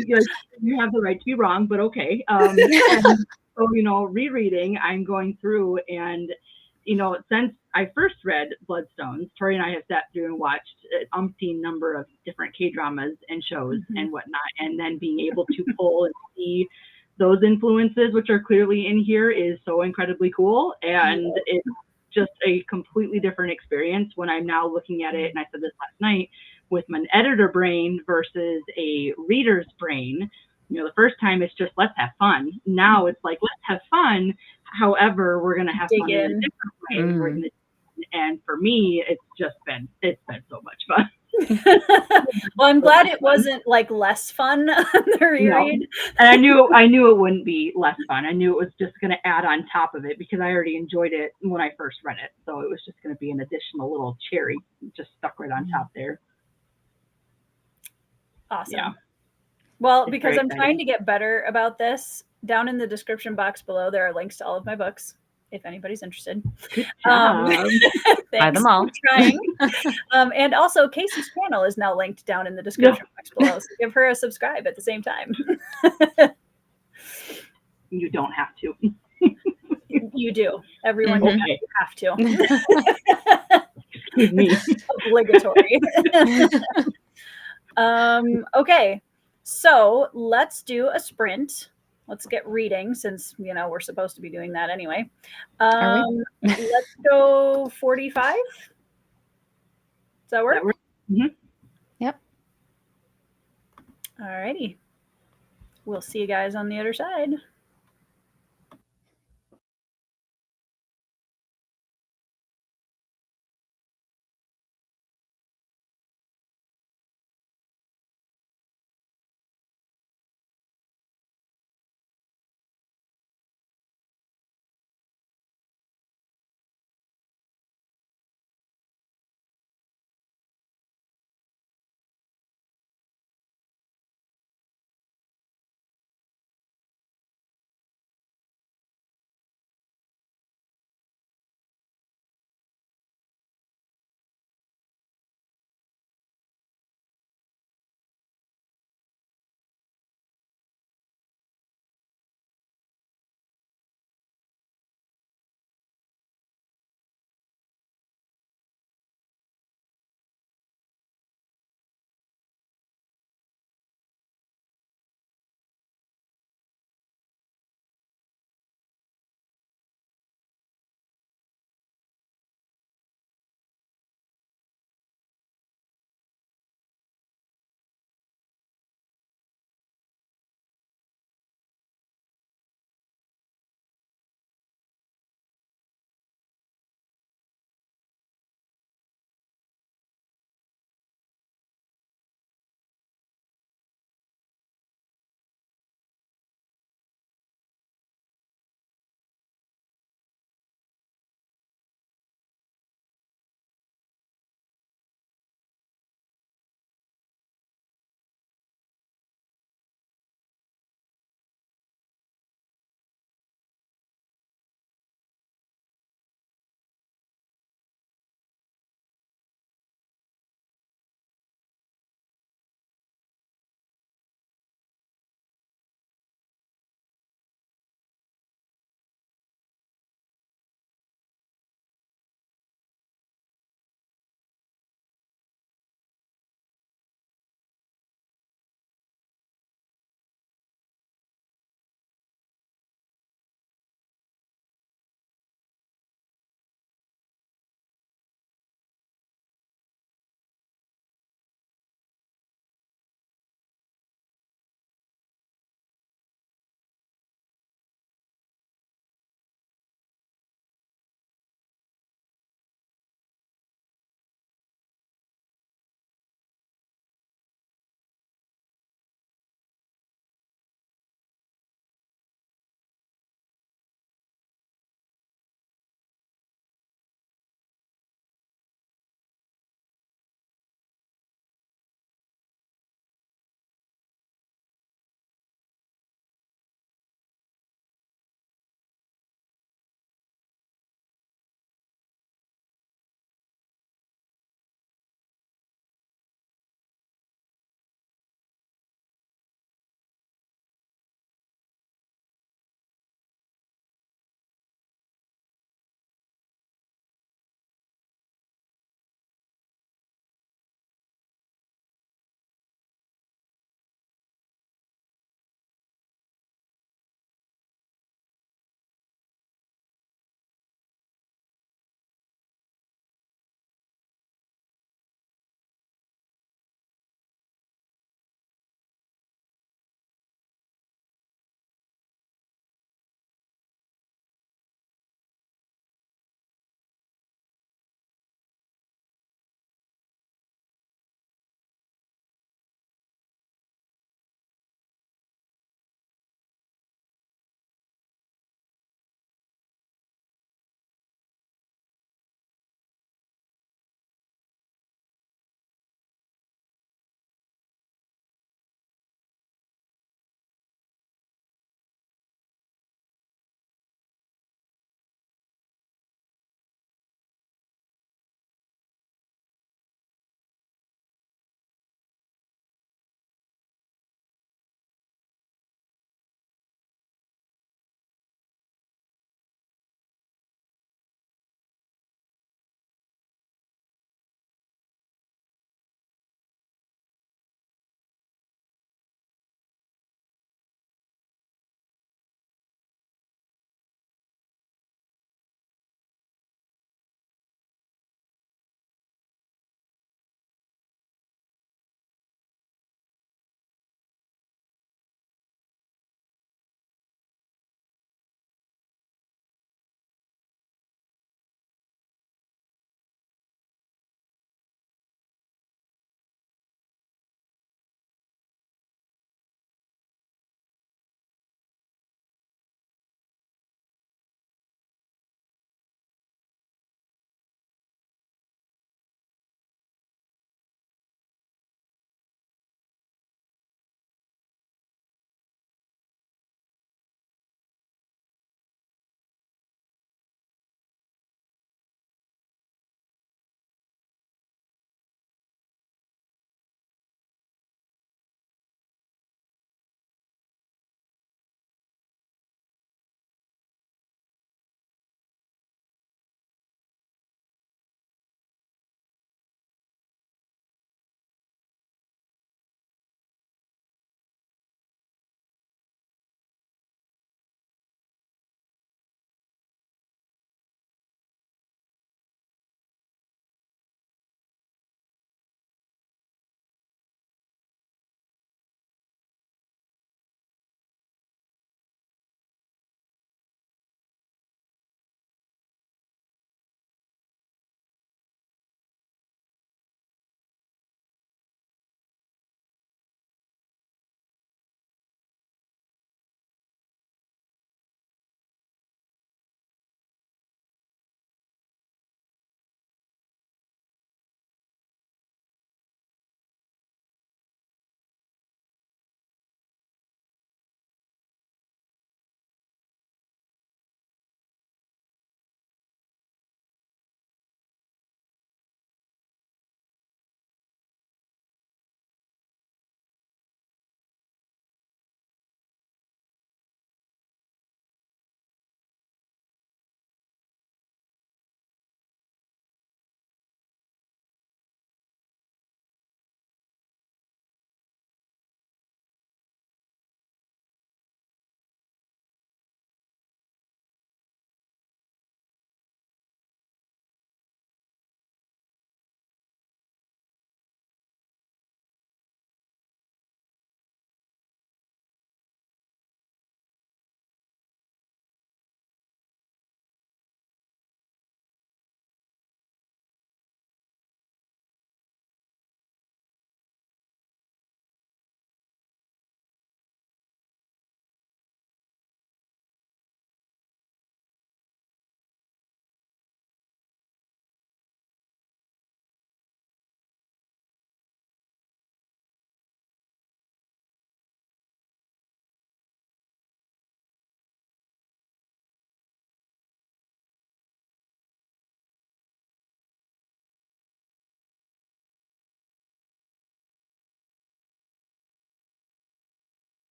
You have the right to be wrong, but okay. And so, rereading, I'm going through, and since I first read Bloodstones, Tori and I have sat through and watched an umpteen number of different K-dramas and shows and whatnot, and then being able to pull and see those influences, which are clearly in here, is so incredibly cool. And it's just a completely different experience when I'm now looking at it, and I said this last night, with an editor brain versus a reader's brain. The first time it's just, let's have fun. Now it's like, let's have fun. However, we're going to have fun in a different way. We're gonna, and for me, it's been so much fun. Well, I'm glad it wasn't less fun on the reread. No. And I knew it wouldn't be less fun. I knew it was just going to add on top of it, because I already enjoyed it when I first read it. So it was just going to be an additional little cherry just stuck right on top there. Awesome. Yeah. Well, because I'm trying to get better about this, down in the description box below, there are links to all of my books, if anybody's interested. Buy them all. I'm trying. And also, Casey's channel is now linked down in the description box below, so give her a subscribe at the same time. You don't have to. You do. Everyone have to. Excuse me. Obligatory. Okay, so let's do a sprint. Let's get reading, since we're supposed to be doing that anyway. Let's go 45. Does that work? Yep. All righty. We'll see you guys on the other side.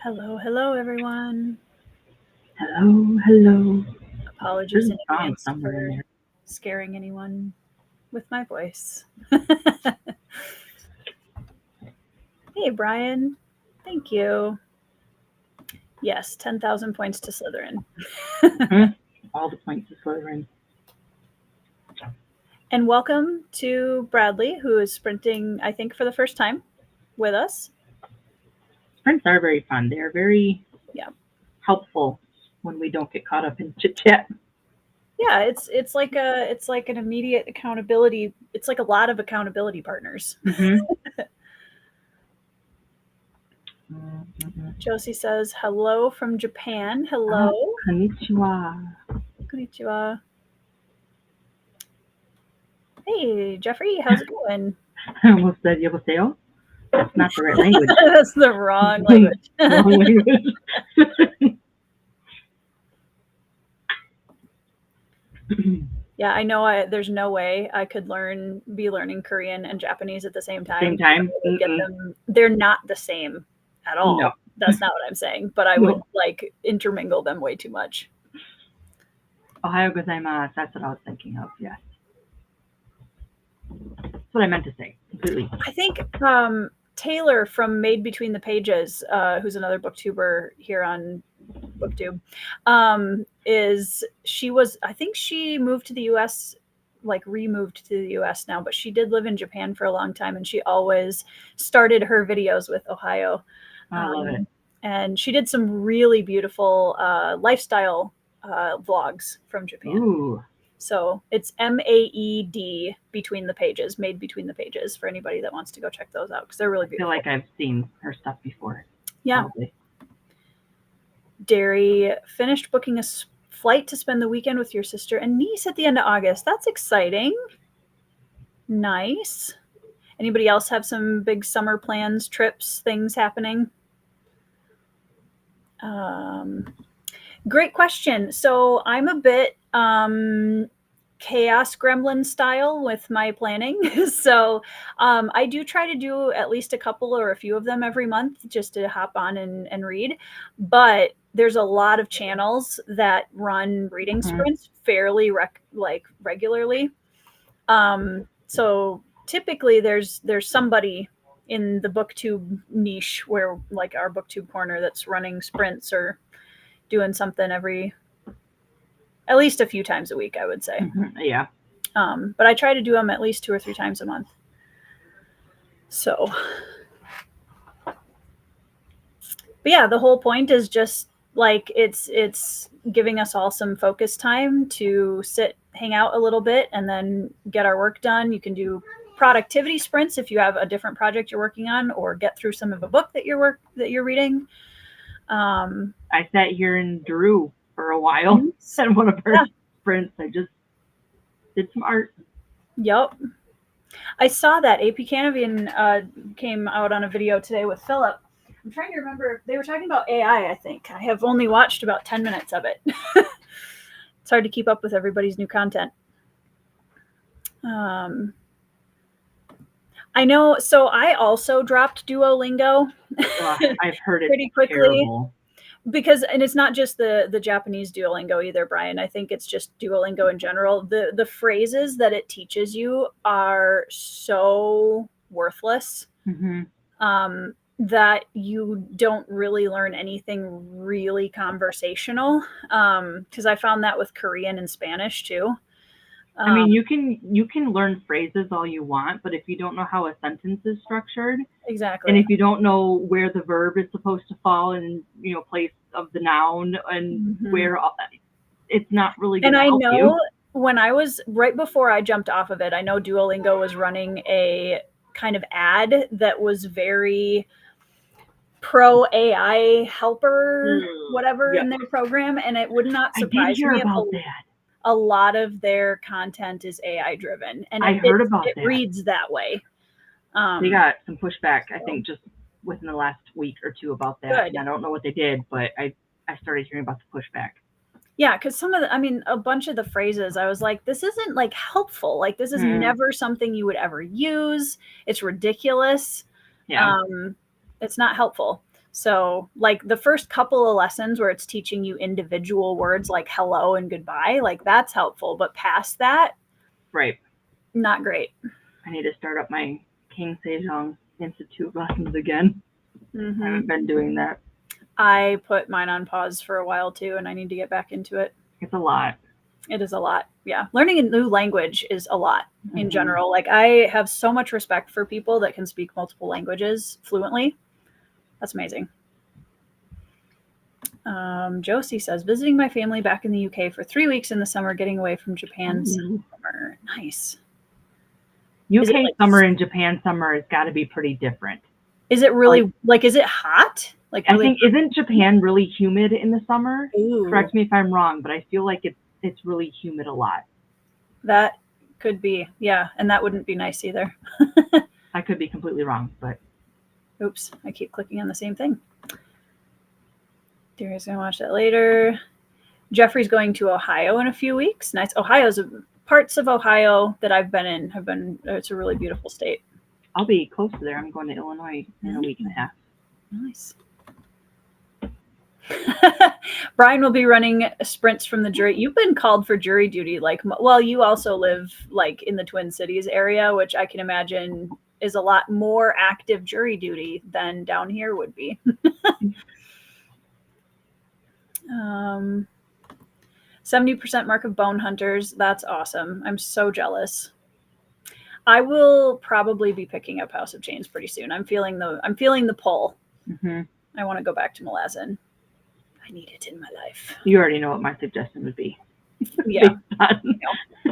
Hello, everyone. Hello. Apologies in There's advance somewhere in for there. scaring anyone with my voice. Hey, Brian. Thank you. Yes, 10,000 points to Slytherin. All the points to Slytherin. And welcome to Bradley, who is sprinting, I think, for the first time with us. Sprints are very fun. They are very helpful when we don't get caught up in chit chat. Yeah, it's like an immediate accountability. It's like a lot of accountability partners. Josie says hello from Japan. Hello. Konnichiwa. Konnichiwa. Hey, Jeffrey, how's it going? I almost said Yabaseo. That's not the right language. That's the wrong language. Wrong language. Yeah, I know. There's no way I could be learning Korean and Japanese at the same time. Same time? Get them. They're not the same at all. No. That's not what I'm saying. But I would like intermingle them way too much. Ohayo gozaimasu. That's what I was thinking of. Yes. That's what I meant to say. Completely. I think Taylor from Made Between the Pages, who's another booktuber here on BookTube, I think she moved to the US, like removed to the US now, but she did live in Japan for a long time, and she always started her videos with Ohio. I love it. And she did some really beautiful lifestyle vlogs from Japan. Ooh. So it's MAED Between the Pages, Made Between the Pages, for anybody that wants to go check those out, because they're really beautiful. I feel like I've seen her stuff before. Yeah. Probably. Derry finished booking a flight to spend the weekend with your sister and niece at the end of August. That's exciting. Nice. Anybody else have some big summer plans, trips, things happening? Great question. So I'm a bit chaos gremlin style with my planning. So I do try to do at least a couple or a few of them every month just to hop on and read. But there's a lot of channels that run reading sprints fairly regularly. So typically there's somebody in the booktube niche where, like, our booktube corner, that's running sprints or doing something at least a few times a week, I would say. Yeah. But I try to do them at least 2 or 3 times a month. So, but yeah, the whole point is just like it's giving us all some focus time to hang out a little bit, and then get our work done. You can do productivity sprints if you have a different project you're working on, or get through some of a book that you're reading. I sat here and drew for a while at one of our sprints. I just did some art. Yep. I saw that AP Canavian came out on a video today with Philip. I'm trying to remember. They were talking about AI, I think. I have only watched about 10 minutes of it. It's hard to keep up with everybody's new content. I know. So I also dropped Duolingo. I've heard it pretty quickly. Terrible. And it's not just the Japanese Duolingo either, Brian. I think it's just Duolingo in general. The phrases that it teaches you are so worthless that you don't really learn anything really conversational. Because I found that with Korean and Spanish too. I mean, you can learn phrases all you want, but if you don't know how a sentence is structured, exactly, and if you don't know where the verb is supposed to fall in, place of the noun, and where it's not really going to help you. And I know when I was right before I jumped off of it, I know Duolingo was running a kind of ad that was very pro AI helper, whatever in their program, and it would not surprise me about that. A lot of their content is AI driven, and I heard about that. It reads that way. They got some pushback, I think, just within the last week or two about that. And I don't know what they did, but I started hearing about the pushback. Yeah, because a bunch of the phrases, I was like, this isn't like helpful. Like, this is never something you would ever use. It's ridiculous. Yeah. It's not helpful. So like the first couple of lessons where it's teaching you individual words like hello and goodbye, like that's helpful. But past that, right. Not great. I need to start up my King Sejong Institute lessons again. I haven't been doing that. I put mine on pause for a while too, and I need to get back into it. It's a lot. It is a lot. Yeah. Learning a new language is a lot in general. Like I have so much respect for people that can speak multiple languages fluently. That's amazing. Josie says, visiting my family back in the UK for 3 weeks in the summer, getting away from Japan's summer. Nice. UK summer and Japan summer has got to be pretty different. Is it really like, is it hot? Like, really I think, isn't Japan really humid in the summer? Ooh. Correct me if I'm wrong, but I feel like it's really humid a lot. That could be, yeah, and that wouldn't be nice either. I could be completely wrong, but oops, I keep clicking on the same thing. Deary's gonna watch that later. Jeffrey's going to Ohio in a few weeks. Nice. Parts of Ohio that I've been in have been. It's a really beautiful state. I'll be close to there. I'm going to Illinois in a week and a half. Nice. Brian will be running sprints from the jury. You've been called for jury duty, you also live like in the Twin Cities area, which I can imagine is a lot more active jury duty than down here would be. 70% mark of bone hunters. That's awesome. I'm so jealous. I will probably be picking up House of Chains pretty soon. I'm feeling the pull. I want to go back to Malazan. I need it in my life. You already know what my suggestion would be. Yeah.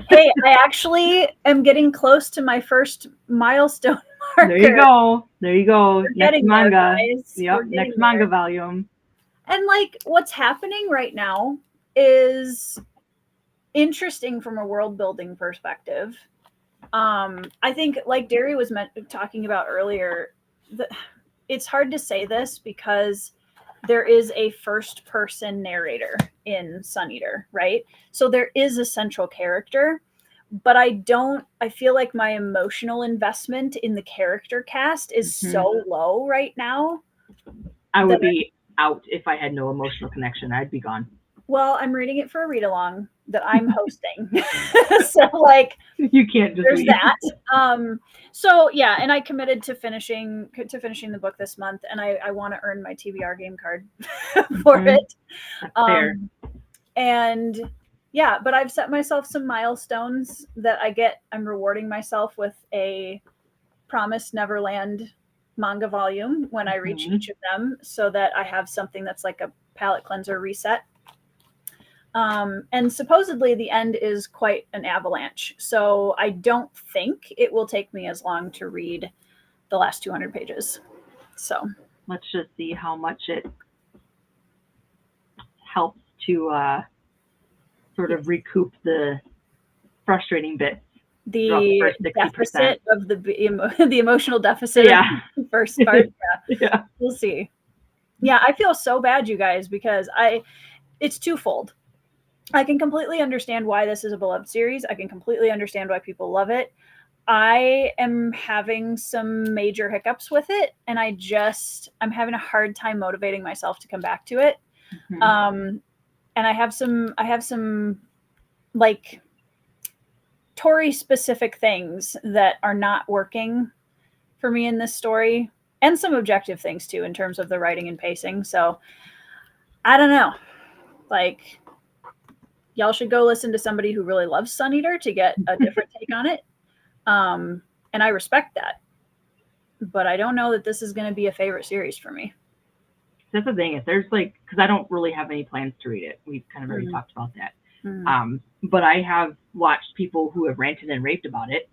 Hey, I actually am getting close to my first milestone marker. There you go. Next manga. Yep, next manga volume. And like what's happening right now is interesting from a world building perspective. I think like Derry was talking about earlier, it's hard to say this because there is a first person narrator in Sun Eater, right? So there is a central character, but I feel like my emotional investment in the character cast is so low right now. I would be out if I had no emotional connection. I'd be gone. Well, I'm reading it for a read along that I'm hosting. So like you can't just there's leave. that. So yeah, and I committed to finishing the book this month, and I want to earn my TBR game card for it. That's fair. And yeah, but I've set myself some milestones that I'm rewarding myself with a Promised Neverland manga volume when I reach each of them, so that I have something that's like a palate cleanser reset. And supposedly the end is quite an avalanche. So I don't think it will take me as long to read the last 200 pages. So let's just see how much it helps to sort of recoup the frustrating bits. The deficit of the emotional deficit. Yeah. Of the first part. Yeah. Yeah. We'll see. Yeah. I feel so bad, you guys, because it's twofold. I can completely understand why this is a beloved series. I can completely understand why people love it. I am having some major hiccups with it, and I'm having a hard time motivating myself to come back to it. And I have some like Tori specific things that are not working for me in this story, and some objective things too in terms of the writing and pacing. So I don't know, like, y'all should go listen to somebody who really loves Sun Eater to get a different take on it. And I respect that, but I don't know that this is going to be a favorite series for me. That's the thing. If there's because I don't really have any plans to read it. We've kind of already talked about that. But I have watched people who have ranted and raved about it,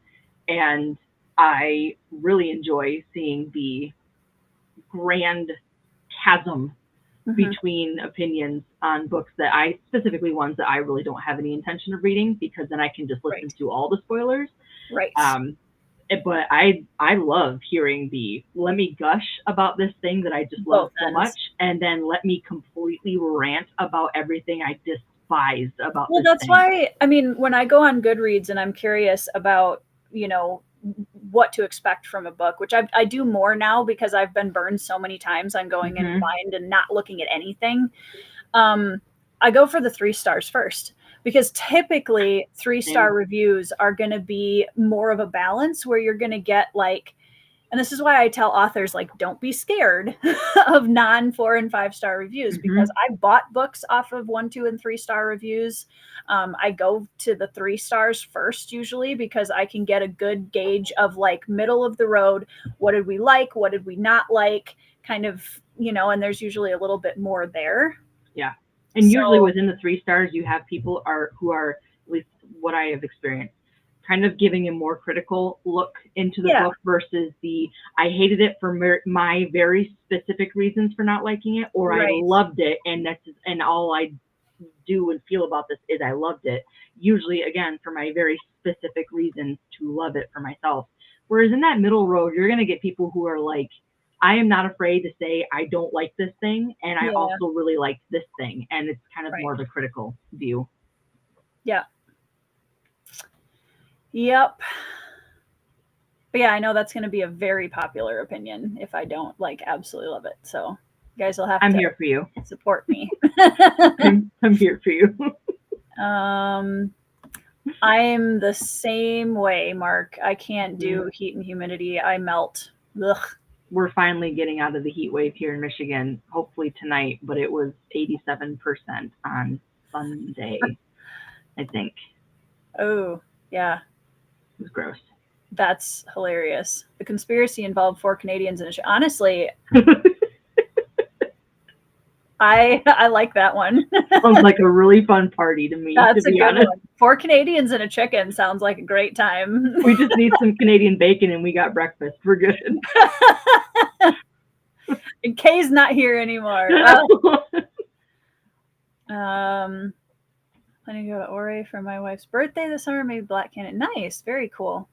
and I really enjoy seeing the grand chasm between opinions on books that specifically ones that I really don't have any intention of reading, because then I can just listen to all the spoilers. Right. But I love hearing let me gush about this thing that I just love so much, and then let me completely rant about everything I despise about this thing. Well, that's why, I mean, when I go on Goodreads and I'm curious about, what to expect from a book, which I do more now because I've been burned so many times on going in blind and not looking at anything. I go for the 3 stars first, because typically 3-star reviews are going to be more of a balance where you're going to get like, and this is why I tell authors, like, don't be scared of non 4 and 5-star reviews, because I bought books off of 1, 2, and 3-star reviews. I go to the 3 stars first usually, because I can get a good gauge of like middle of the road. What did we like? What did we not like? Kind of, you know, and there's usually a little bit more there. Yeah. And usually within the 3 stars, you have people who are, at least what I have experienced, kind of giving a more critical look into the book versus the, I hated it for my very specific reasons for not liking it, or I loved it, and all I do and feel about this is I loved it. Usually, again, for my very specific reasons to love it for myself. Whereas in that middle road, you're going to get people who are like, I am not afraid to say I don't like this thing, and I also really liked this thing. And it's kind of more of a critical view. Yeah. Yep. But yeah, I know that's going to be a very popular opinion if I don't like absolutely love it. So you guys will have to here for you. Support me. I'm here for you. I'm the same way, Mark. I can't do heat and humidity. I melt. Ugh. We're finally getting out of the heat wave here in Michigan, hopefully tonight, but it was 87% on Sunday, I think. Oh, yeah. It was gross. That's hilarious. The conspiracy involved 4 Canadians in a honestly, I like that one. Sounds like a really fun party to me. That's to a be good honest. one. 4 Canadians and a chicken sounds like a great time. We just need some Canadian bacon and we got breakfast. We're good. And Kay's not here anymore. Planning to go to Ore for my wife's birthday this summer. Maybe Black Cannon. Nice. Very cool.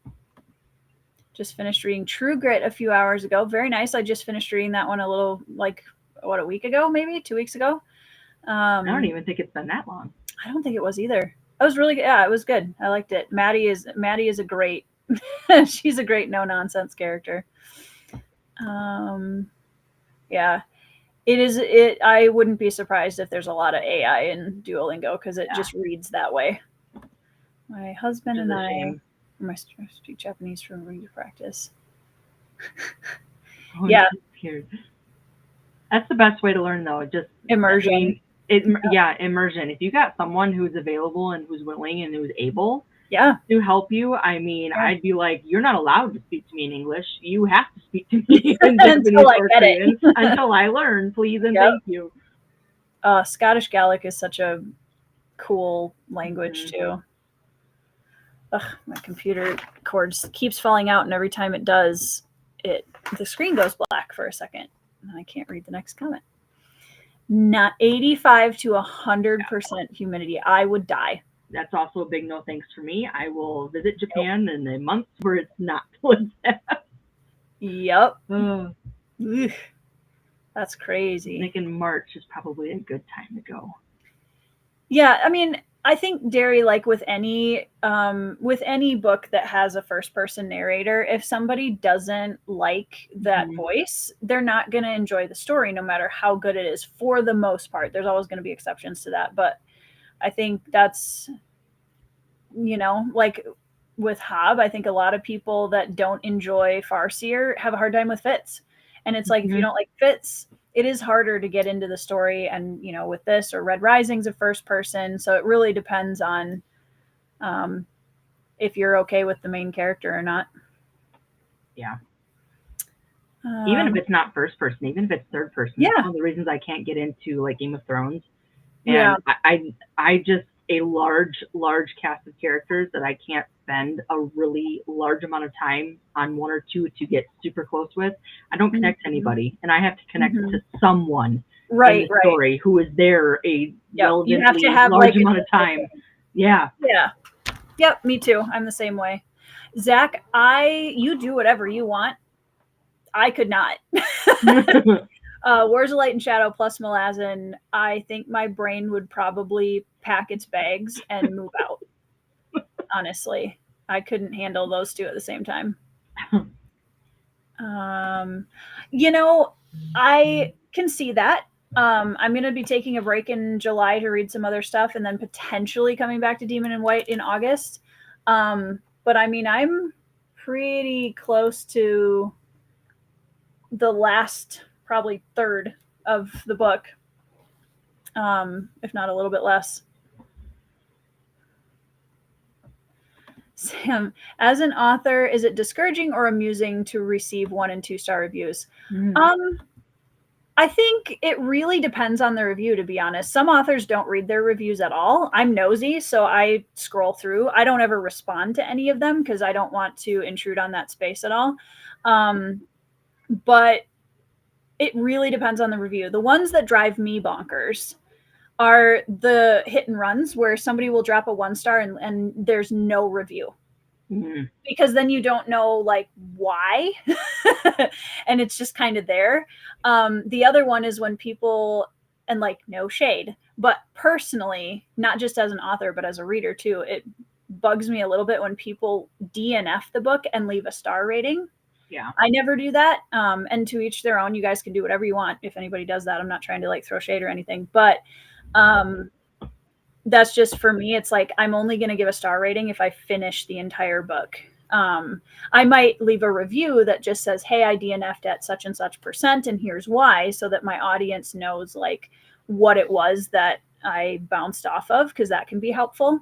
Just finished reading True Grit a few hours ago. Very nice. I just finished reading that one a little, like, what, a week ago, maybe 2 weeks ago. I don't even think it's been that long. I don't think it was either. It was really good. Yeah, it was good. I liked it. Maddie is a great, she's a great no nonsense character. Yeah, it is. I wouldn't be surprised if there's a lot of AI in Duolingo, because it just reads that way. My husband and I, my speak Japanese for reading practice. Yeah. That's the best way to learn, though. Just immersion. Immersion. If you got someone who's available and who's willing and who's able to help you, I mean, I'd be like, you're not allowed to speak to me in English. You have to speak to me in until I get it. Until I learn, please and thank you. Scottish Gaelic is such a cool language too. Ugh, my computer cord keeps falling out, and every time it does, the screen goes black for a second, and I can't read the next comment. Not 85 to 100% humidity. I would die. That's also a big no thanks for me. I will visit Japan in the months where it's not like that. Yep. That's crazy. I think in March is probably a good time to go. Yeah, I mean, I think, Derry, like with any book that has a first-person narrator, if somebody doesn't like that voice, they're not going to enjoy the story, no matter how good it is, for the most part. There's always going to be exceptions to that, but I think that's, like with Hob, I think a lot of people that don't enjoy Farseer have a hard time with Fitz. And it's like, if you don't like Fitz, it is harder to get into the story. And, with this, or Red Rising's a first person. So it really depends on if you're okay with the main character or not. Yeah. Even if it's not first person, even if it's third person. Yeah. That's one of the reasons I can't get into like Game of Thrones. And I just, a large cast of characters that I can't spend a really large amount of time on one or two to get super close with. I don't connect to anybody, and I have to connect to someone in the story who is there a relatively large amount of time. Yeah. Yeah. Yep, me too. I'm the same way. Zach, you do whatever you want. I could not. Wars of Light and Shadow plus Malazan, I think my brain would probably pack its bags and move out. Honestly, I couldn't handle those two at the same time. You know, I can see that. I'm going to be taking a break in July to read some other stuff and then potentially coming back to Demon in White in August. But I mean, I'm pretty close to the last probably third of the book, if not a little bit less. Sam, as an author, is it discouraging or amusing to receive 1 and 2 star reviews? I think it really depends on the review, to be honest. Some authors don't read their reviews at all. I'm nosy, so I scroll through. I don't ever respond to any of them because I don't want to intrude on that space at all. But it really depends on the review. The ones that drive me bonkers are the hit and runs where somebody will drop a 1 star and there's no review. Because then you don't know like why and it's just kind of there. The other one is when people, and like no shade, but personally, not just as an author but as a reader too, it bugs me a little bit when people DNF the book and leave a star rating. Yeah, I never do that. And to each their own. You guys can do whatever you want if anybody does that. I'm not trying to like throw shade or anything, but that's just for me. It's like I'm only going to give a star rating if I finish the entire book. I might leave a review that just says, hey, I DNF'd at such and such %, and here's why, so that my audience knows like what it was that I bounced off of, because that can be helpful.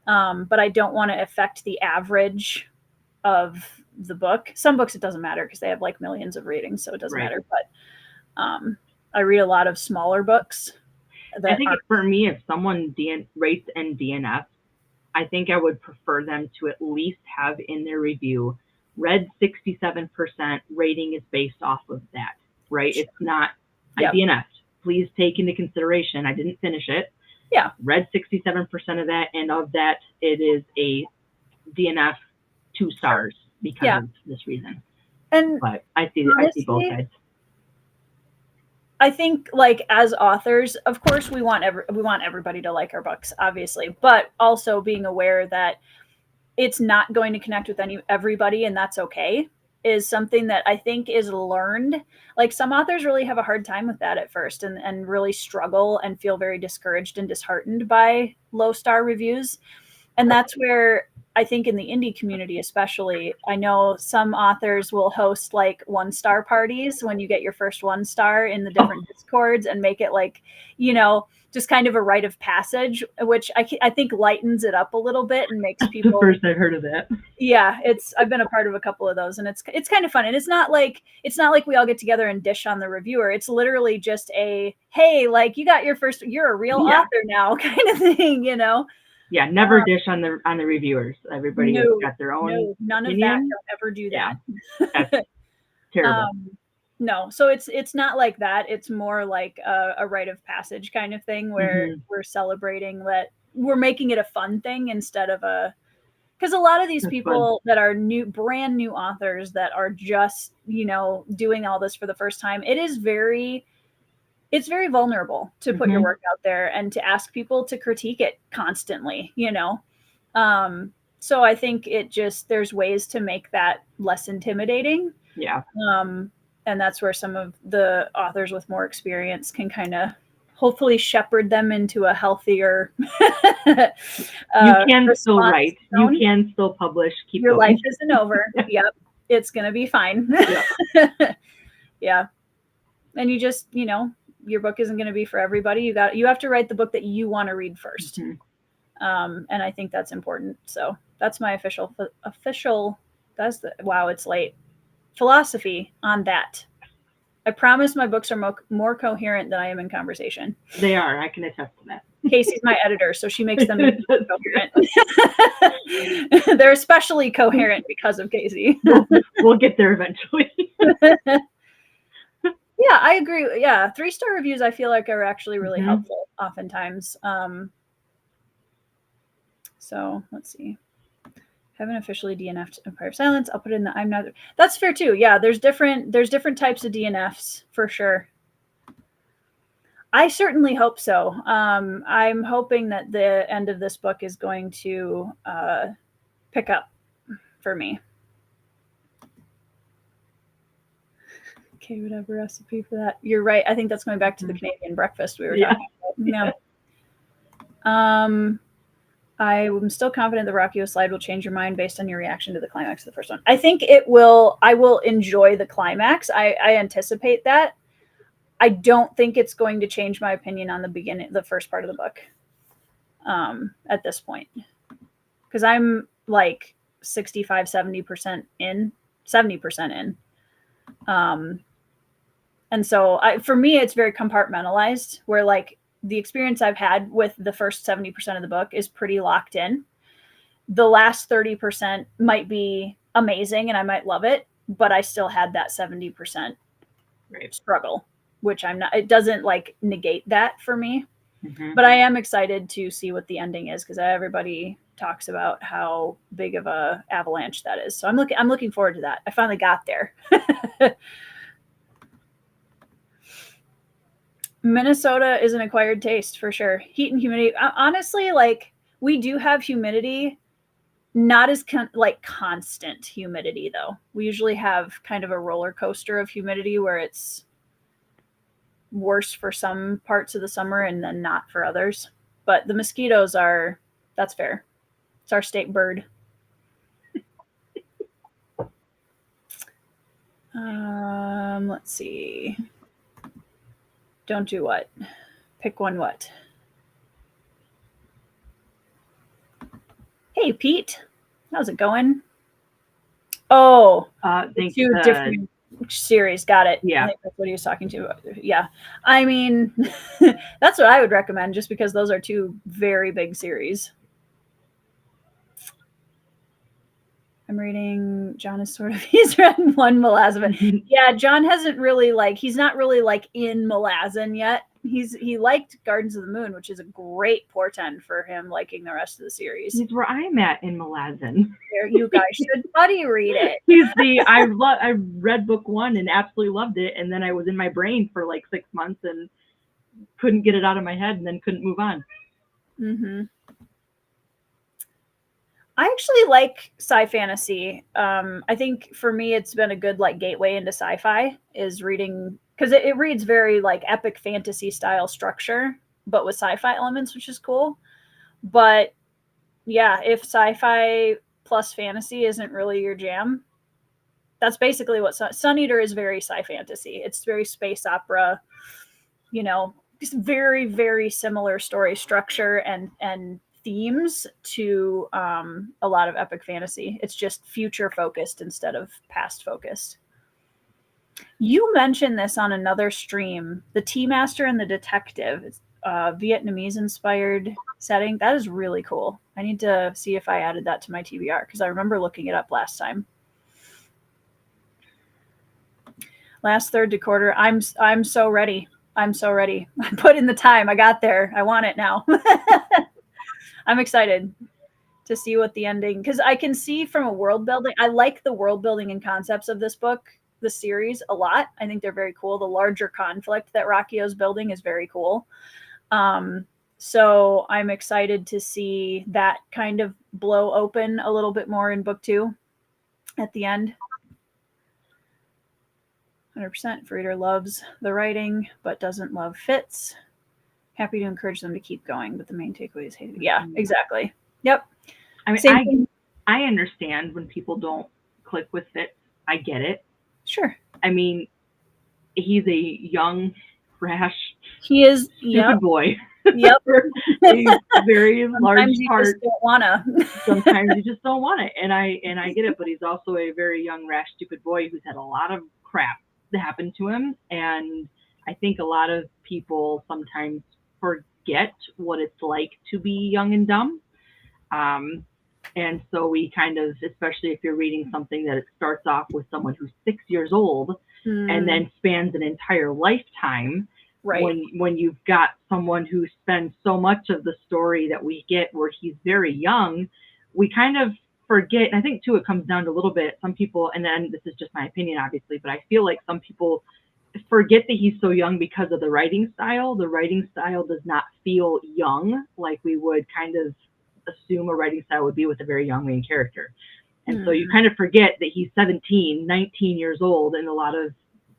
But I don't want to affect the average of the book. Some books it doesn't matter because they have like millions of ratings, so it doesn't matter. But I read a lot of smaller books. I think for me, if someone rates and DNF, I think I would prefer them to at least have in their review, read 67% rating is based off of that, right? It's not, I DNF'd. Please take into consideration, I didn't finish it. Yeah. Read 67% of that, and of that, it is a DNF 2 stars because of this reason. But I see both sides. I think like as authors, of course we want everybody to like our books, obviously, but also being aware that it's not going to connect with everybody, and that's okay, is something that I think is learned. Like some authors really have a hard time with that at first and really struggle and feel very discouraged and disheartened by low star reviews. And that's where I think in the indie community, especially, I know some authors will host like 1 star parties when you get your first 1 star in the different Discords and make it like, you know, just kind of a rite of passage, which I think lightens it up a little bit and makes people. The first I've heard of that. Yeah, I've been a part of a couple of those, and it's kind of fun. And it's not like we all get together and dish on the reviewer. It's literally just a, hey, like you got your first, you're a real author now kind of thing, you know. Yeah, never dish on the reviewers. Everybody has got their own. No, none of that. Don't ever do that. That's terrible. No, so it's not like that. It's more like a rite of passage kind of thing where we're celebrating that we're making it a fun thing instead of because a lot of these people that are brand new authors that are just, you know, doing all this for the first time, it's very vulnerable to put your work out there and to ask people to critique it constantly, you know? So I think there's ways to make that less intimidating. Yeah. And that's where some of the authors with more experience can kind of hopefully shepherd them into a healthier. You can still write. You can still publish. Keep your going. life isn't over. Yep. It's going to be fine. Yeah. And you just, you know, your book isn't going to be for everybody. You have to write the book that you want to read first. And I think that's important. So that's my official, wow, it's late. Philosophy on that. I promise my books are more coherent than I am in conversation. They are. I can attest to that. Casey's my editor, so she makes them coherent. They're especially coherent because of Casey. We'll get there eventually. Yeah, I agree. Yeah, 3-star reviews I feel like are actually really helpful oftentimes. So let's see. Haven't officially DNF'd Empire of Silence. I'll put it in the I'm not. That's fair too. Yeah, there's different types of DNFs for sure. I certainly hope so. I'm hoping that the end of this book is going to pick up for me. Okay, whatever recipe for that. You're right. I think that's going back to the Canadian breakfast we were talking about. Yeah. I'm still confident the Rockio slide will change your mind based on your reaction to the climax of the first one. I think it will. I will enjoy the climax. I anticipate that. I don't think it's going to change my opinion on the first part of the book at this point. Because I'm like 65, 70% in, 70% in. And so for me, it's very compartmentalized, where like the experience I've had with the first 70% of the book is pretty locked in. The last 30% might be amazing and I might love it, but I still had that 70% struggle, which I'm not, it doesn't like negate that for me. But I am excited to see what the ending is, because everybody talks about how big of a avalanche that is. So I'm looking forward to that. I finally got there. Minnesota is an acquired taste for sure. Heat and humidity. Honestly, like we do have humidity, not as constant humidity though. We usually have kind of a roller coaster of humidity where it's worse for some parts of the summer and then not for others. But the mosquitoes that's fair. It's our state bird. Let's see. Don't do what? Pick one what? Hey, Pete. How's it going? Oh, two different series. Got it. Yeah. I think that's what he was talking to. Yeah. I mean, that's what I would recommend, just because those are two very big series. I'm reading, John is sort of, he's read one Malazan. Yeah, John hasn't really he's not really in Malazan yet. He liked Gardens of the Moon, which is a great portend for him liking the rest of the series. He's where I'm at in Malazan. You guys should buddy read it. I read book 1 and absolutely loved it, and then I was in my brain for like 6 months and couldn't get it out of my head, and then couldn't move on. I actually like sci fantasy. I think for me, it's been a good gateway into sci-fi, is reading, because it reads very epic fantasy style structure, but with sci-fi elements, which is cool. But yeah, if sci-fi plus fantasy isn't really your jam, that's basically what Sun Eater is. Very sci-fantasy. It's very space opera, just very, very similar story structure and themes to a lot of epic fantasy. It's just future focused instead of past focused. You mentioned this on another stream, the Tea Master and the Detective. It's Vietnamese inspired setting. That is really cool. I need to see if I added that to my TBR, because I remember looking it up last time. Last third to quarter. I'm so ready. I'm so ready. I put in the time. I got there. I want it now. I'm excited to see what the ending, because I can see from a world building. I like the world building and concepts of this book, the series, a lot. I think they're very cool. The larger conflict that Rockio's building is very cool. So I'm excited to see that kind of blow open a little bit more in book 2 at the end. 100% Frieder loves the writing, but doesn't love Fitz. Happy to encourage them to keep going, but the main takeaway is hated. Yeah, exactly. Yep. I mean, I understand when people don't click with Fitz. I get it. Sure. I mean, he's a young, fresh, stupid boy. Yep. A very large heart. Just don't wanna. Sometimes you just don't want it, and I get it. But he's also a very young, rash, stupid boy who's had a lot of crap that happened to him, and I think a lot of people sometimes forget what it's like to be young and dumb. And so we kind of, especially if you're reading something that it starts off with someone who's 6 years old and then spans an entire lifetime, right? When you've got someone who spends so much of the story that we get where he's very young, we kind of forget. And I think too, it comes down to a little bit, some people, and then this is just my opinion, obviously, but I feel like some people forget that he's so young because of the writing style. The writing style does not feel young like we would kind of assume a writing style would be with a very young main character. And so you kind of forget that he's 17, 19 years old in a lot of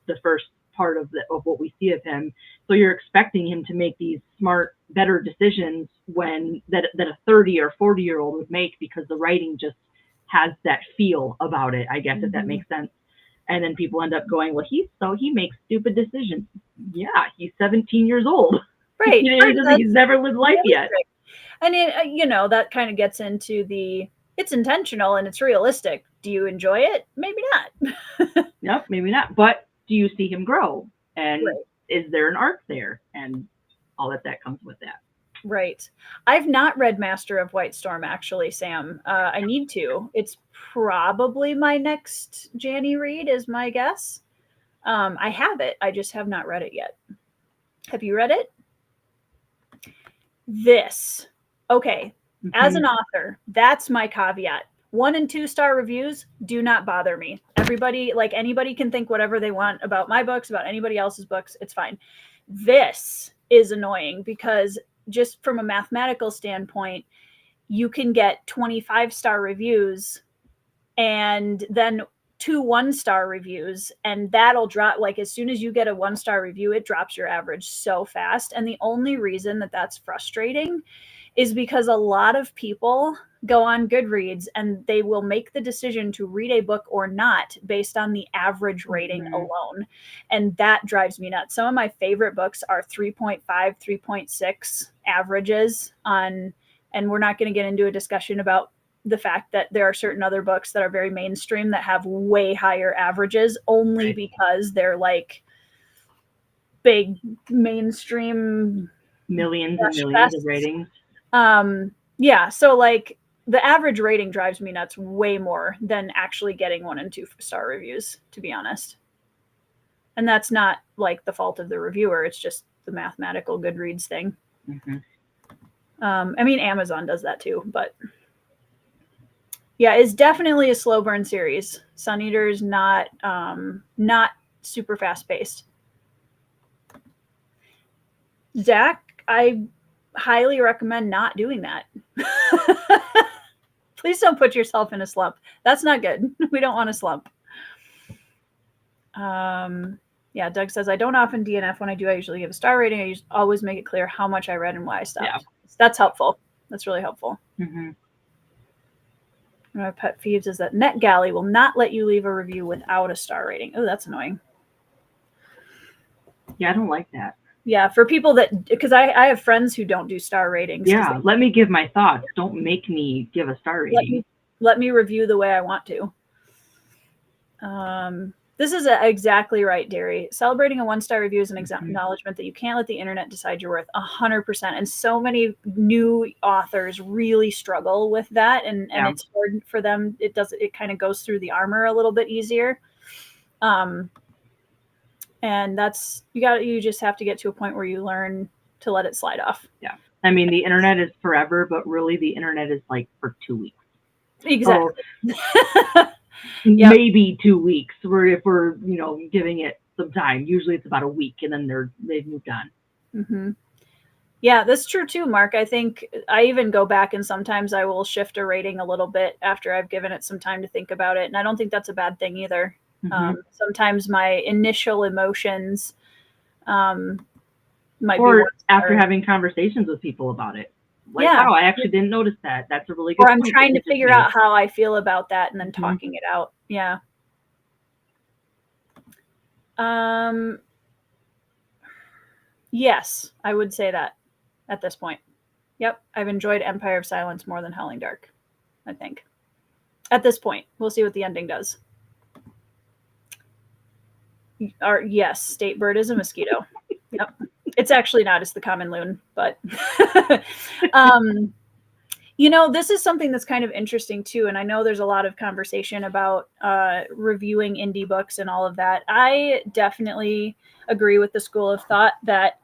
the first part of what we see of him. So you're expecting him to make these smart, better decisions that a 30 or 40-year-old would make, because the writing just has that feel about it, I guess, if that makes sense. And then people end up going, well, he makes stupid decisions. Yeah, he's 17 years old. Right. He's never lived life yet. And that kind of gets into it's intentional and it's realistic. Do you enjoy it? Maybe not. Yep, maybe not. But do you see him grow? And is there an arc there? And all that comes with that. Right. I've not read Master of White Storm, actually, Sam. I need to. It's probably my next Janny read, is my guess. I have it. I just have not read it yet. Have you read it? Okay. As an author, that's my caveat. 1 and 2 star reviews do not bother me. Anybody can think whatever they want about my books, about anybody else's books. It's fine. This is annoying because just from a mathematical standpoint, you can get 25-star reviews and then 2 1-star reviews, and that'll drop. Like, as soon as you get a 1-star review, it drops your average so fast. And the only reason that's frustrating is because a lot of people go on Goodreads and they will make the decision to read a book or not based on the average rating alone. And that drives me nuts. Some of my favorite books are 3.5, 3.6 averages and we're not going to get into a discussion about the fact that there are certain other books that are very mainstream that have way higher averages only because they're like big mainstream millions and millions of ratings. Yeah, so like the average rating drives me nuts way more than actually getting 1 and 2 star reviews, to be honest. And that's not like the fault of the reviewer. It's just the mathematical Goodreads thing. I mean, Amazon does that too, but yeah, it's definitely a slow burn series. Sun Eater is not super fast paced. Zach, I highly recommend not doing that. Please don't put yourself in a slump. That's not good. We don't want a slump. Yeah, Doug says, I don't often DNF. When I do, I usually give a star rating. I always make it clear how much I read and why I stopped. Yeah. That's helpful. That's really helpful. My pet peeves is that NetGalley will not let you leave a review without a star rating. Oh, that's annoying. Yeah, I don't like that. Yeah, for people because I have friends who don't do star ratings. Yeah, let me give my thoughts. Don't make me give a star rating. Let me review the way I want to. This is exactly right, Derry. Celebrating a 1-star review is an acknowledgement that you can't let the internet decide your worth. 100%. And so many new authors really struggle with that, and it's hard for them. It kind of goes through the armor a little bit easier. And you just have to get to a point where you learn to let it slide off. Yeah. I mean, the internet is forever, but really the internet is like for 2 weeks. Exactly. So, maybe 2 weeks if we're, giving it some time. Usually it's about a week and then they've moved on. Yeah, that's true too, Mark. I think I even go back and sometimes I will shift a rating a little bit after I've given it some time to think about it. And I don't think that's a bad thing either. Sometimes my initial emotions might be after having conversations with people about it. Like, wow, I actually didn't notice that. That's a really good point. Or I'm trying to figure out how I feel about that and then talking it out. Yeah. Yes, I would say that at this point. Yep, I've enjoyed Empire of Silence more than Howling Dark, I think. At this point, we'll see what the ending does. Yes, state bird is a mosquito. Yep. It's actually not. It's the common loon. But, this is something that's kind of interesting too. And I know there's a lot of conversation about reviewing indie books and all of that. I definitely agree with the school of thought that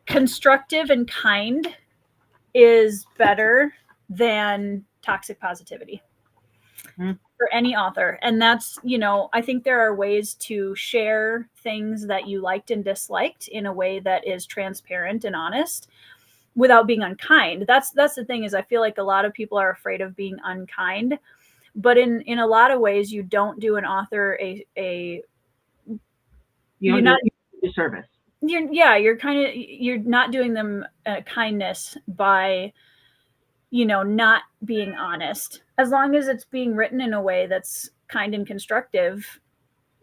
constructive and kind is better than toxic positivity. For any author. And that's, I think there are ways to share things that you liked and disliked in a way that is transparent and honest without being unkind. That's the thing, is I feel like a lot of people are afraid of being unkind, but in a lot of ways you don't do an author a You're not doing a service. You're not doing them a kindness by, not being honest. As long as it's being written in a way that's kind and constructive,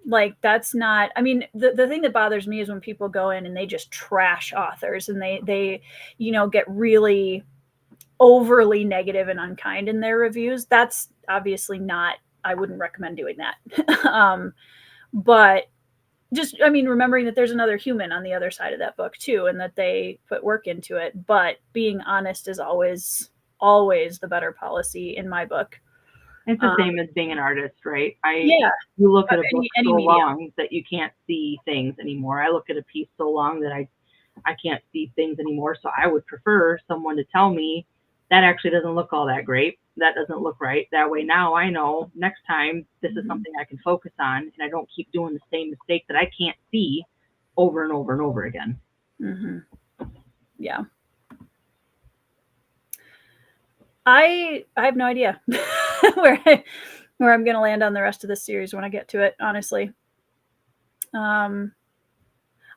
like that's not, I mean, the thing that bothers me is when people go in and they just trash authors and they get really overly negative and unkind in their reviews. That's obviously not, I wouldn't recommend doing that. But just, I mean, remembering that there's another human on the other side of that book too, and that they put work into it. But being honest is always the better policy in my book. It's the same as being an artist, right? You look at a book so long that you can't see things anymore. I look at a piece so long that I can't see things anymore. So I would prefer someone to tell me that actually doesn't look all that great. That doesn't look right. That way now I know next time this is something I can focus on, and I don't keep doing the same mistake that I can't see over and over and over again. Yeah. I have no idea where I'm going to land on the rest of this series when I get to it, honestly.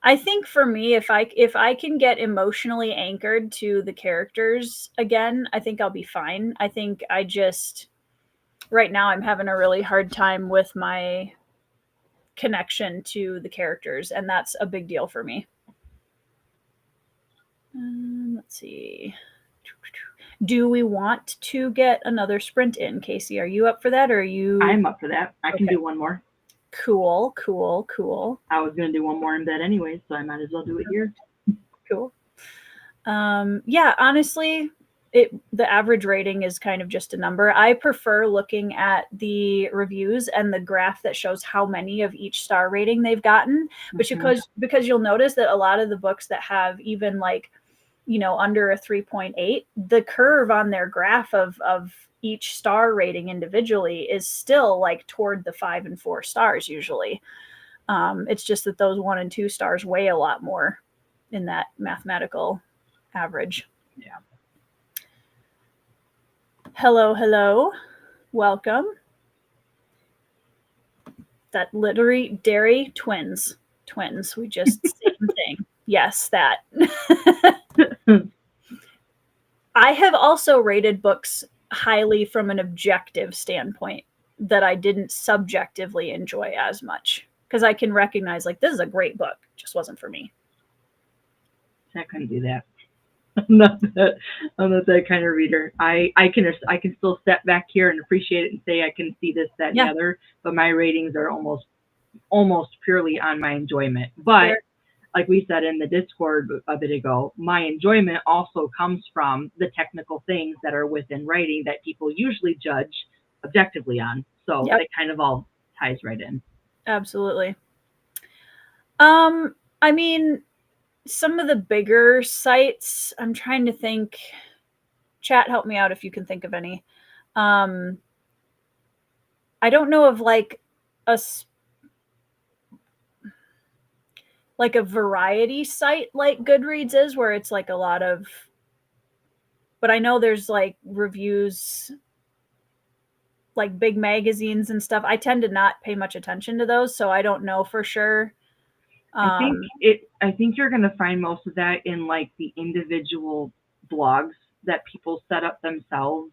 I think for me, if I can get emotionally anchored to the characters again, I think I'll be fine. I think right now I'm having a really hard time with my connection to the characters, and that's a big deal for me. Let's see. Do we want to get another sprint in, Casey? Are you up for that, or are you? I'm up for that. I can do one more. Cool. I was going to do one more in bed anyway, so I might as well do it here. Cool. Yeah, honestly, the average rating is kind of just a number. I prefer looking at the reviews and the graph that shows how many of each star rating they've gotten, because you'll notice that a lot of the books that have even like, under a 3.8, the curve on their graph of each star rating individually is still like toward the 5 and 4 stars usually. It's just that those 1 and 2 stars weigh a lot more in that mathematical average. Yeah. Hello. Welcome. That literary dairy twins. We just same thing. Yes, that. I have also rated books highly from an objective standpoint that I didn't subjectively enjoy as much, because I can recognize like this is a great book, just wasn't for me. I couldn't do that. I'm not that kind of reader. I can still step back here and appreciate it and say I can see this, that, and the other, but my ratings are almost purely on my enjoyment. But like we said in the Discord a bit ago, my enjoyment also comes from the technical things that are within writing that people usually judge objectively on. So it kind of all ties right in. Absolutely. I mean, some of the bigger sites, I'm trying to think. Chat, help me out if you can think of any. I don't know of like a variety site like Goodreads is, where it's like a lot of, but I know there's like reviews, like big magazines and stuff. I tend to not pay much attention to those, so I don't know for sure. I think you're going to find most of that in like the individual blogs that people set up themselves.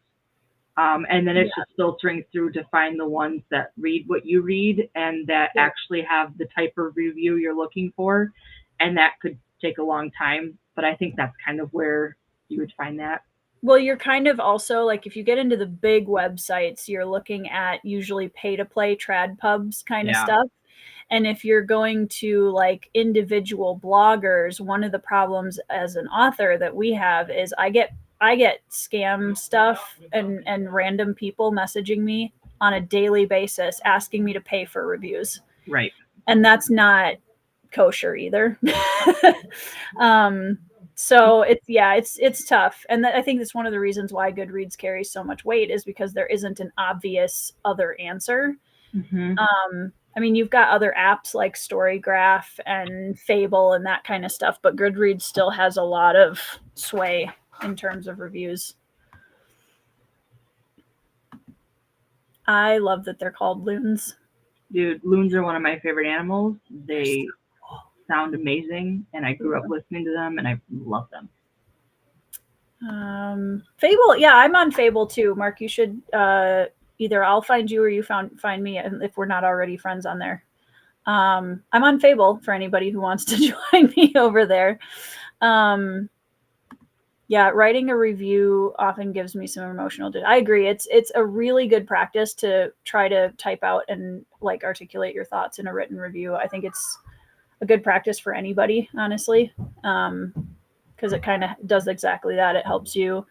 And then it's just filtering through to find the ones that read what you read and that actually have the type of review you're looking for. And that could take a long time, but I think that's kind of where you would find that. Well, you're kind of also like, if you get into the big websites, you're looking at usually pay to play trad pubs kind of stuff. And if you're going to like individual bloggers, one of the problems as an author that we have is I get scam stuff and random people messaging me on a daily basis asking me to pay for reviews. Right. And that's not kosher either. So it's tough. And I think that's one of the reasons why Goodreads carries so much weight, is because there isn't an obvious other answer. I mean, you've got other apps like Storygraph and Fable and that kind of stuff, but Goodreads still has a lot of sway in terms of reviews. I love that they're called loons. Dude, loons are one of my favorite animals. They sound amazing, and I grew up listening to them, and I love them. Fable, yeah, I'm on Fable too. Mark, you should either I'll find you or you find me if we're not already friends on there. I'm on Fable for anybody who wants to join me over there. Yeah, writing a review often gives me some emotional. I agree. It's a really good practice to try to type out and like articulate your thoughts in a written review. I think it's a good practice for anybody, honestly, because it kind of does exactly that. It helps you,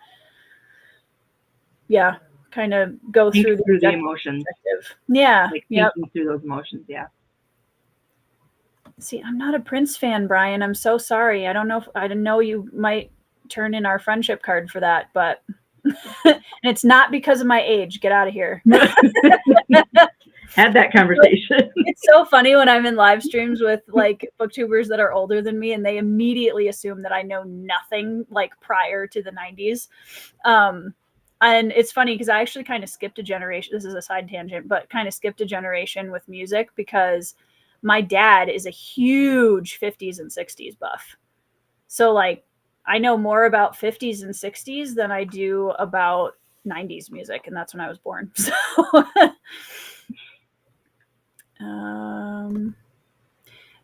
yeah, kind of go through the emotions. Yeah, like thinking through those emotions. Yeah. See, I'm not a Prince fan, Brian. I'm so sorry. I don't know if I didn't know you might turn in our friendship card for that, but and it's not because of my age. Get out of here. Had that conversation. It's so funny when I'm in live streams with like booktubers that are older than me, and they immediately assume that I know nothing like prior to the 90s. And it's funny because I actually kind of skipped a generation. This is a side tangent, but kind of skipped a generation with music because my dad is a huge 50s and 60s buff. So like I know more about 50s and 60s than I do about 90s music, and that's when I was born. So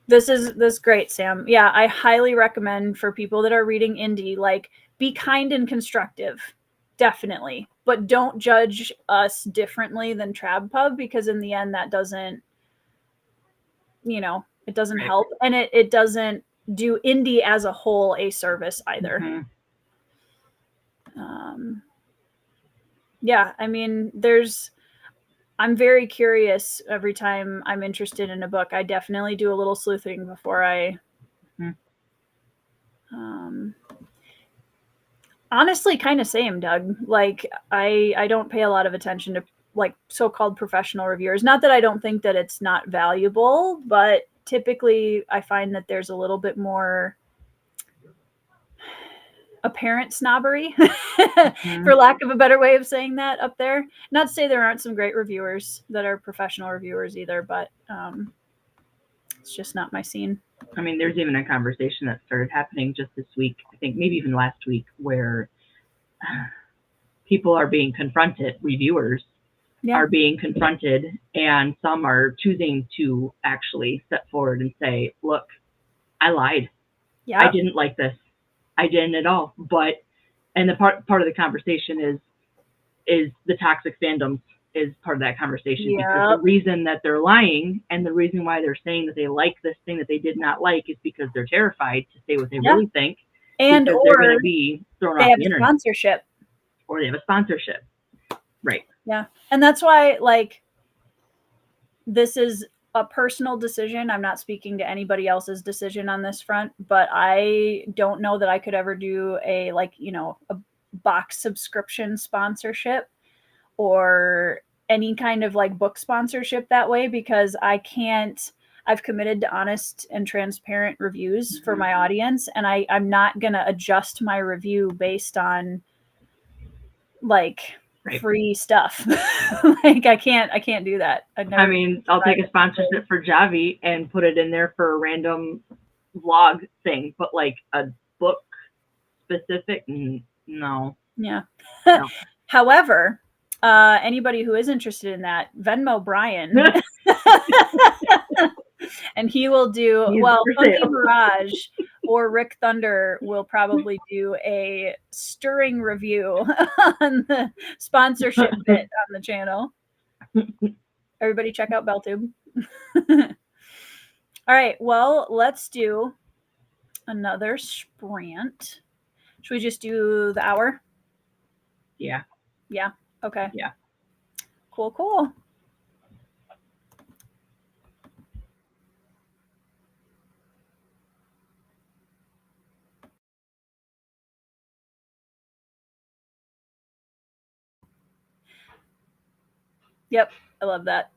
this is great, Sam. Yeah, I highly recommend for people that are reading indie, like be kind and constructive. Definitely. But don't judge us differently than TrabPub, because in the end that doesn't, it doesn't help, and it doesn't do indie as a whole a service either. Mm-hmm. Yeah, I mean, I'm very curious every time I'm interested in a book. I definitely do a little sleuthing before I honestly kind of same, Doug. Like I don't pay a lot of attention to like so-called professional reviewers. Not that I don't think that it's not valuable, but typically I find that there's a little bit more apparent snobbery, for lack of a better way of saying that, up there. Not to say there aren't some great reviewers that are professional reviewers either, but it's just not my scene. I mean, there's even a conversation that started happening just this week, I think maybe even last week, where people are being confronted, reviewers are being confronted, and some are choosing to actually step forward and say, look, I lied. I didn't like this. I didn't at all. But, and the part of the conversation is the toxic fandoms is part of that conversation, because the reason that they're lying and the reason why they're saying that they like this thing that they did not like is because they're terrified to say what they really think, and because they're going to be thrown off the internet. Sponsorship. Or they have a sponsorship. Right. Yeah. And that's why, like, this is a personal decision. I'm not speaking to anybody else's decision on this front, but I don't know that I could ever do a box subscription sponsorship or any kind of like book sponsorship that way, because I've committed to honest and transparent reviews for my audience, and I'm not going to adjust my review based on like free stuff. Like I can't do that. I mean, I'll take a sponsorship for Javi and put it in there for a random vlog thing, but like a book specific, no. Yeah. No. However, anybody who is interested in that, Venmo Brian, and he will do Funky Mirage or Rick Thunder will probably do a stirring review on the sponsorship bit on the channel. Everybody check out BellTube. All right, well, let's do another sprint. Should we just do the hour? Yeah. Yeah. Okay. Yeah. Cool. Yep. I love that.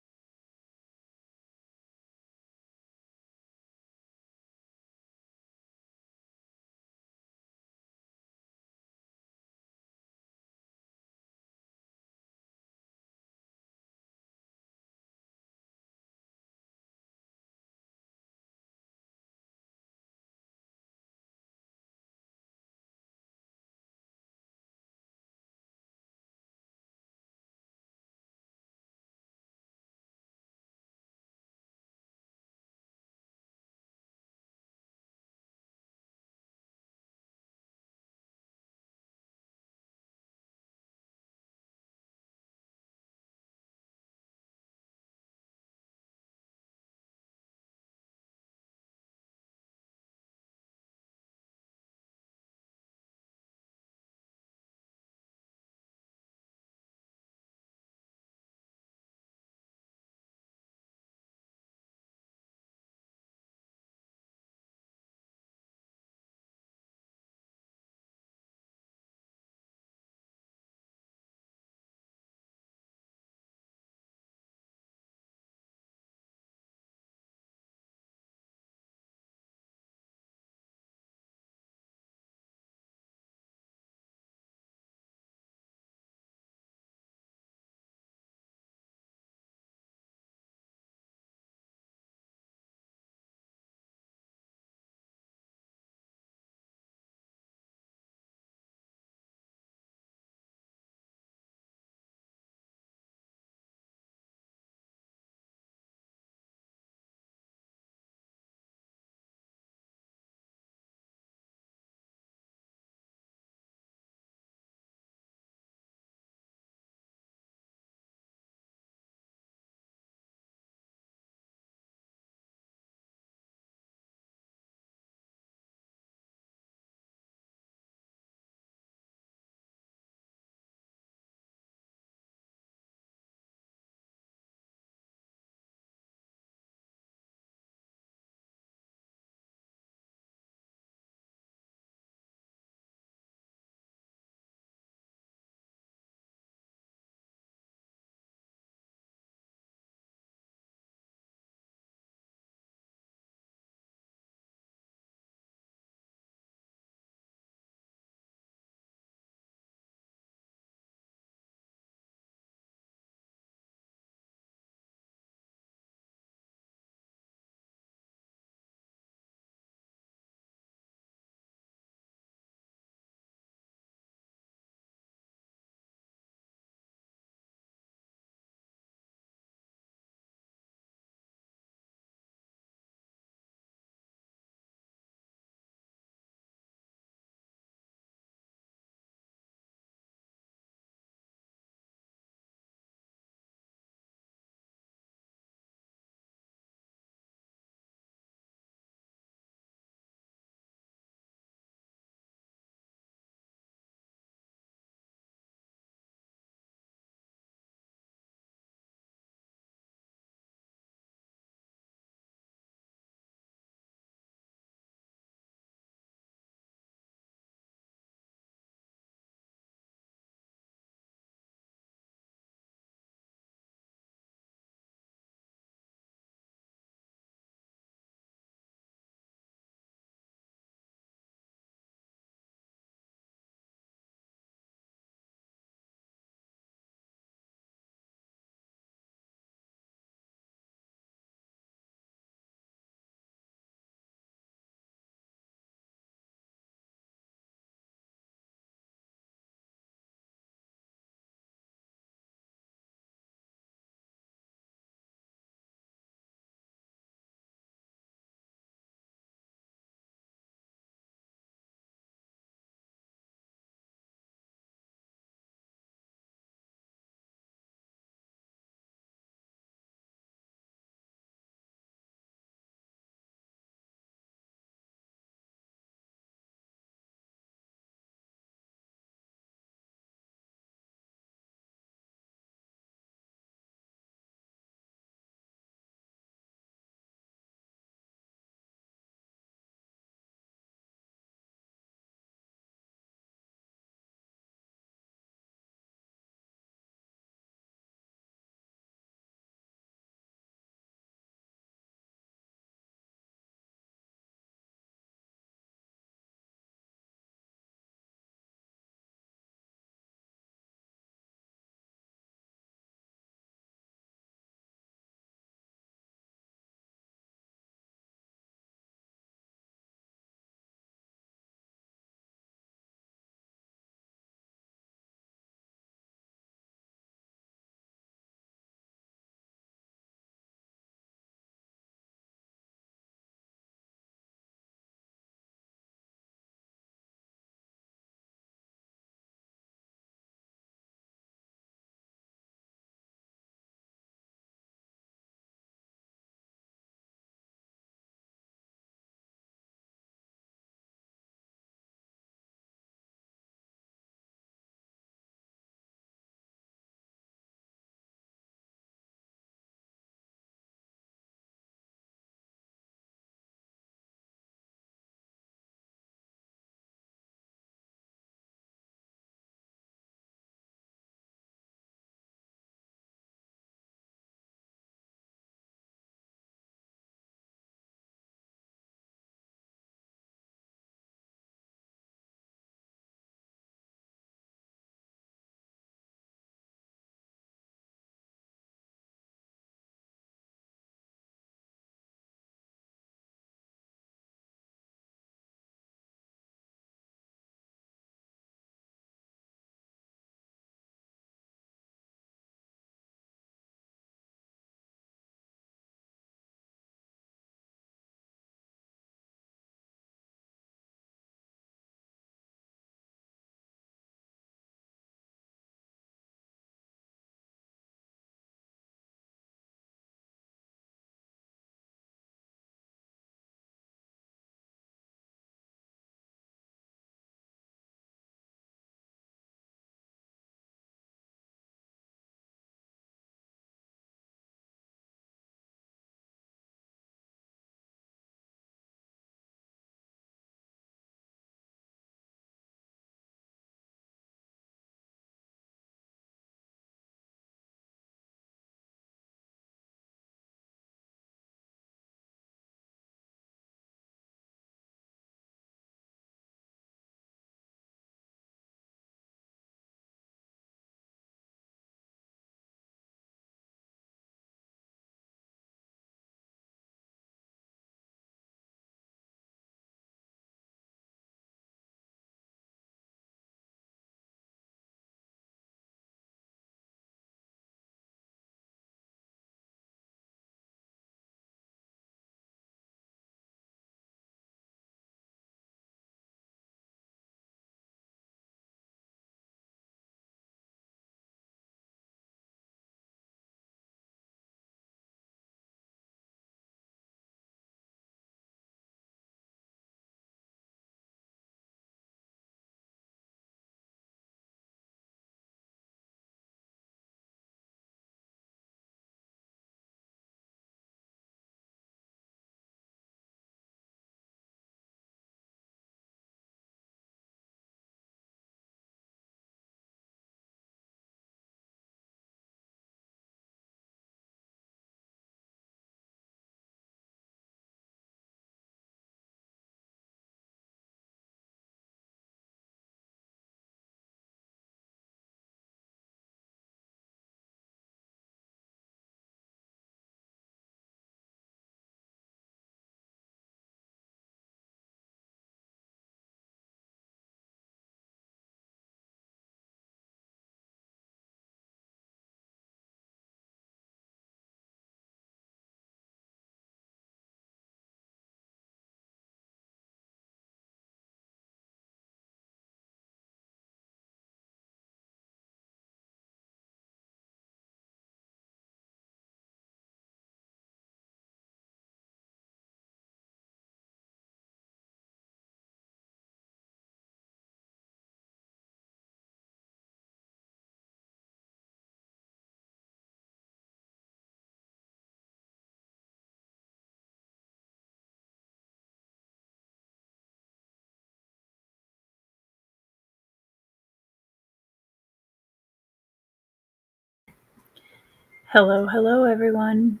Hello, everyone.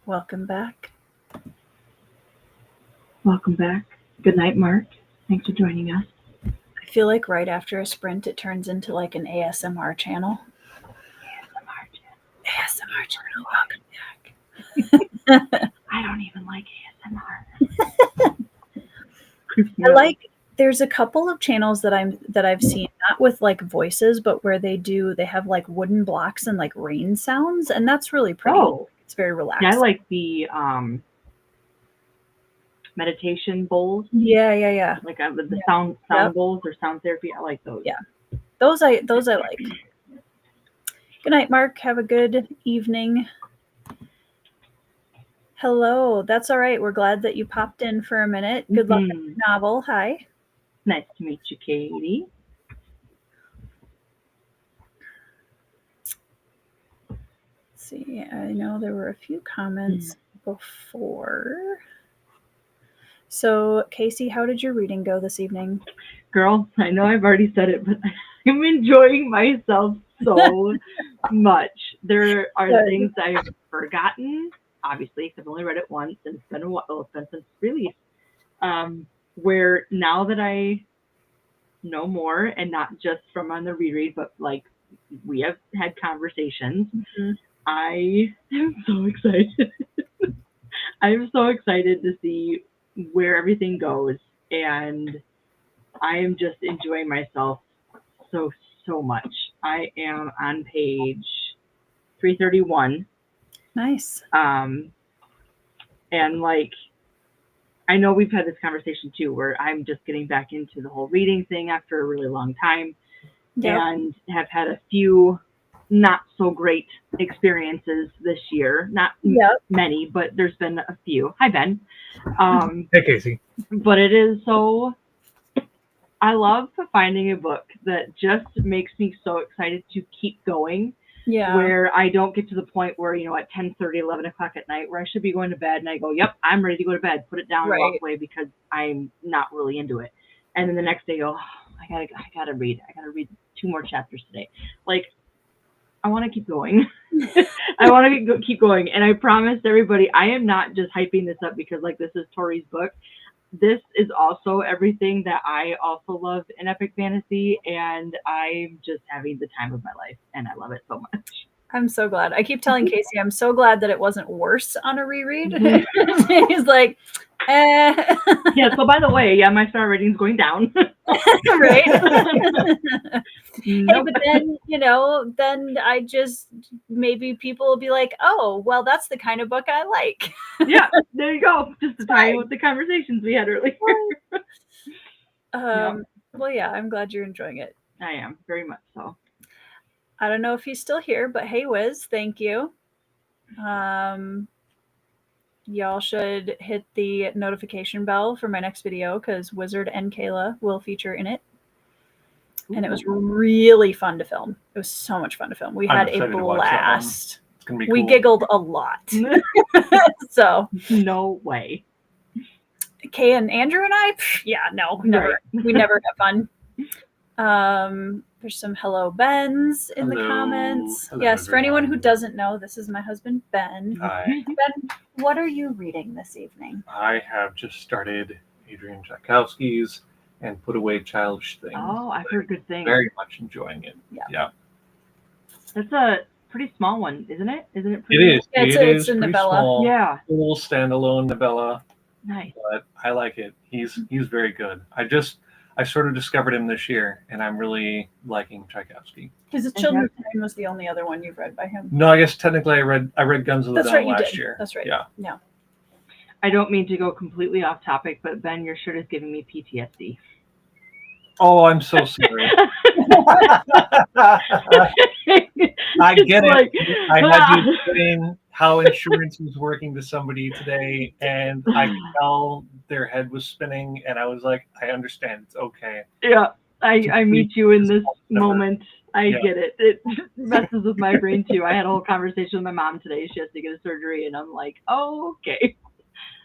Welcome back. Welcome back. Good night, Mark. Thanks for joining us. I feel like right after a sprint, it turns into like an ASMR channel. ASMR channel. Welcome back. I don't even like ASMR. I like. There's a couple of channels that I've seen, not with like voices, but where they have like wooden blocks and like rain sounds, and that's really pretty. Oh, It's very relaxing. yeah, I like the meditation bowls. Yeah. Like the sound bowls or sound therapy. I like those. Yeah, those I like. Good night, Mark. Have a good evening. Hello. That's all right. We're glad that you popped in for a minute. Good luck with your novel. Hi. Nice to meet you, Katie. Let's see, I know there were a few comments before. So, Casey, how did your reading go this evening? Girl, I know I've already said it, but I'm enjoying myself so much. There are things I've forgotten, obviously, because I've only read it once, and it's been a while. It's been since release. Where now that I know more, and not just from on the reread, but like we have had conversations, I am so excited. I'm so excited to see where everything goes, and I am just enjoying myself so much. I am on page 331. Nice. And like, I know we've had this conversation too, where I'm just getting back into the whole reading thing after a really long time, and have had a few not so great experiences this year. Not many, but there's been a few. Hi, Ben. Hey, Casey. But it is so, I love finding a book that just makes me so excited to keep going. Yeah. Where I don't get to the point where, you know, at 10:30, 11 o'clock at night, where I should be going to bed, and I go, yep, I'm ready to go to bed, put it down and walk away because I'm not really into it. And then the next day, go, I gotta read 2 more chapters today. Like, I want to keep going. I want to keep going. And I promised everybody, I am not just hyping this up because like this is Tori's book. This is also everything that I also love in epic fantasy, and I'm just having the time of my life, and I love it so much. I'm so glad. I keep telling Casey, I'm so glad that it wasn't worse on a reread. He's like, eh. Yeah, so by the way, my star rating's going down. Right? Hey, but then, you know, then I just, maybe people will be like, oh, well, that's the kind of book I like. Yeah, there you go. Just to tie in with the conversations we had earlier. Well, yeah, I'm glad you're enjoying it. I am, very much so. I don't know if he's still here, but hey, Wiz, thank you. Y'all should hit the notification bell for my next video because Wizard and Kayla will feature in it. Ooh. And it was really fun to film. It was so much fun to film. We had a blast. It's gonna be we cool. Giggled a lot. So no way. Kay and Andrew and I, no, never. Right. We never had fun. There's some hello Bens in the comments. Hello, yes, for anyone who everyone. doesn't know, this is my husband Ben. Hi. Ben, what are you reading this evening? I have just started Adrian Tchaikovsky's And Put Away Childish Things. Oh, I've heard good things. Very much enjoying it. Yeah. That's a pretty small one, isn't it? Isn't it pretty? It is. Yeah, it's a novella. Small, yeah. Full standalone novella. Nice. But I like it. He's very good. I sort of discovered him this year, and I'm really liking Tchaikovsky. His Children's Name was the only other one you've read by him. No, I guess technically I read Guns of the Dawn last year. That's right. Yeah. I don't mean to go completely off topic, but Ben, your shirt is giving me PTSD. Oh, I'm so sorry. I get it. I had to explain how insurance was working to somebody today, and I could tell their head was spinning, and I was like, I understand. It's okay. Yeah, I meet you in this moment. I get it. It messes with my brain, too. I had a whole conversation with my mom today. She has to get a surgery, and I'm like, oh, okay.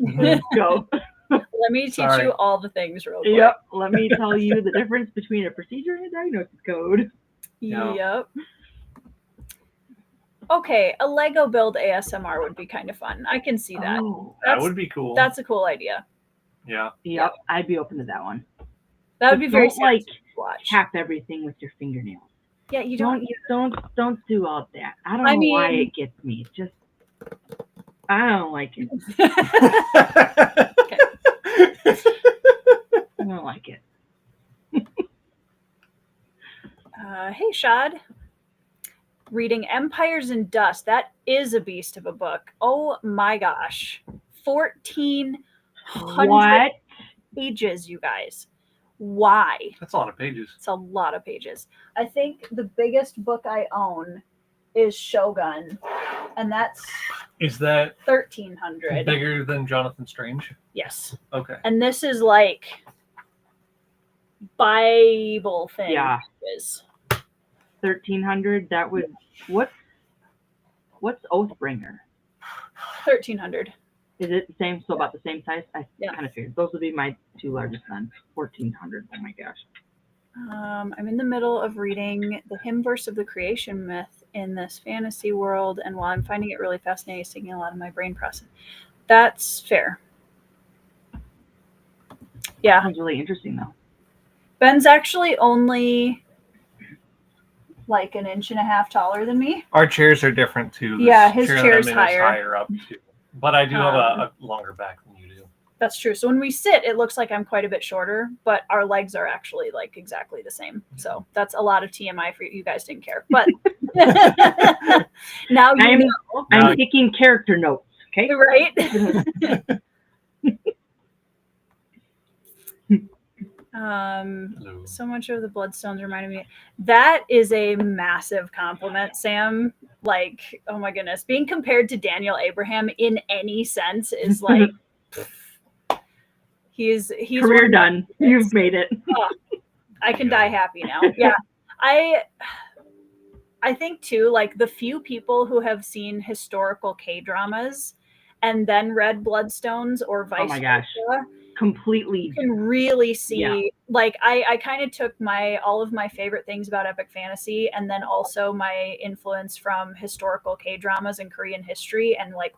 Let's go. Let me teach you all the things real quick. Yep. Let me tell you the difference between a procedure and a diagnosis code. Yep. Okay, a Lego build ASMR would be kind of fun. I can see that. Oh, That would be cool. That's a cool idea. Yeah. yep. I'd be open to that one. That would be very Don't like satisfying to watch. tap everything with your fingernails. Yeah, you Don't do all that. I don't know why it gets me. Just I don't like it. I don't like it. Hey, Shad. Reading Empires in Dust. That is a beast of a book. Oh my gosh. 1,400 What? pages, you guys. Why? That's a lot of pages. It's a lot of pages. I think the biggest book I own is Shogun, and that's Is that 1,300. bigger than Jonathan Strange? Yes. Okay. And this is like Bible thing. Yeah. Is 1,300. That would what's Oathbringer? 1,300. Is it the same? So about the same size? I Yeah. kind of figured those would be my two largest then. 1,400. Oh my gosh. I'm in the middle of reading the hymn verse of the creation myth in this fantasy world, and while I'm finding it really fascinating, it's taking a lot of my brain processing. That's fair. Yeah. Sounds really interesting though. Ben's actually only like 1.5 inches taller than me. Our chairs are different too. This Yeah, his chair that chair's I'm in is higher. higher up too. But I do have a longer back than you do. That's true. So when we sit, it looks like I'm quite a bit shorter, but our legs are actually like exactly the same. So that's a lot of TMI for you. You guys didn't care, but now you know. I'm taking character notes. Okay. Right? Hello. So much of the Bloodstones reminded me. That is a massive compliment, Sam. Like, oh my goodness, being compared to Daniel Abraham in any sense is like he's Career done. You've made it. Oh, I can die happy now. Yeah, I think too, like the few people who have seen historical K-dramas and then read Bloodstones or vice versa, completely you can really see like I kind of took all of my favorite things about epic fantasy and then also my influence from historical K-dramas and Korean history and like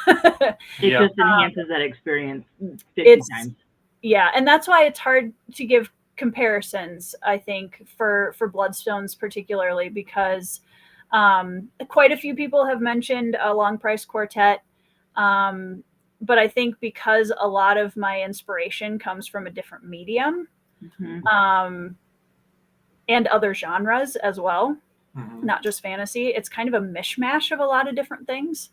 it just enhances that experience 50 times. Yeah, and that's why it's hard to give comparisons, I think, for Bloodstones particularly, because quite a few people have mentioned a Long Price Quartet. But I think because a lot of my inspiration comes from a different medium, and other genres as well, not just fantasy, it's kind of a mishmash of a lot of different things.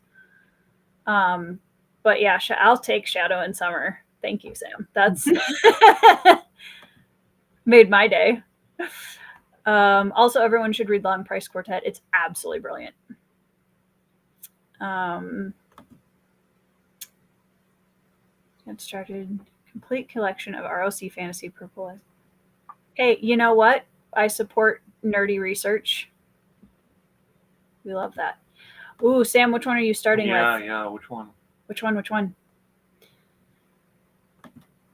But yeah, I'll take Shadow in Summer. Thank you, Sam. That's made my day. Also, everyone should read Long Price Quartet. It's absolutely brilliant. Get started. Complete collection of ROC fantasy purple. Hey, you know what? I support nerdy research. We love that. Ooh, Sam, which one are you starting with? Yeah, which one? Which one?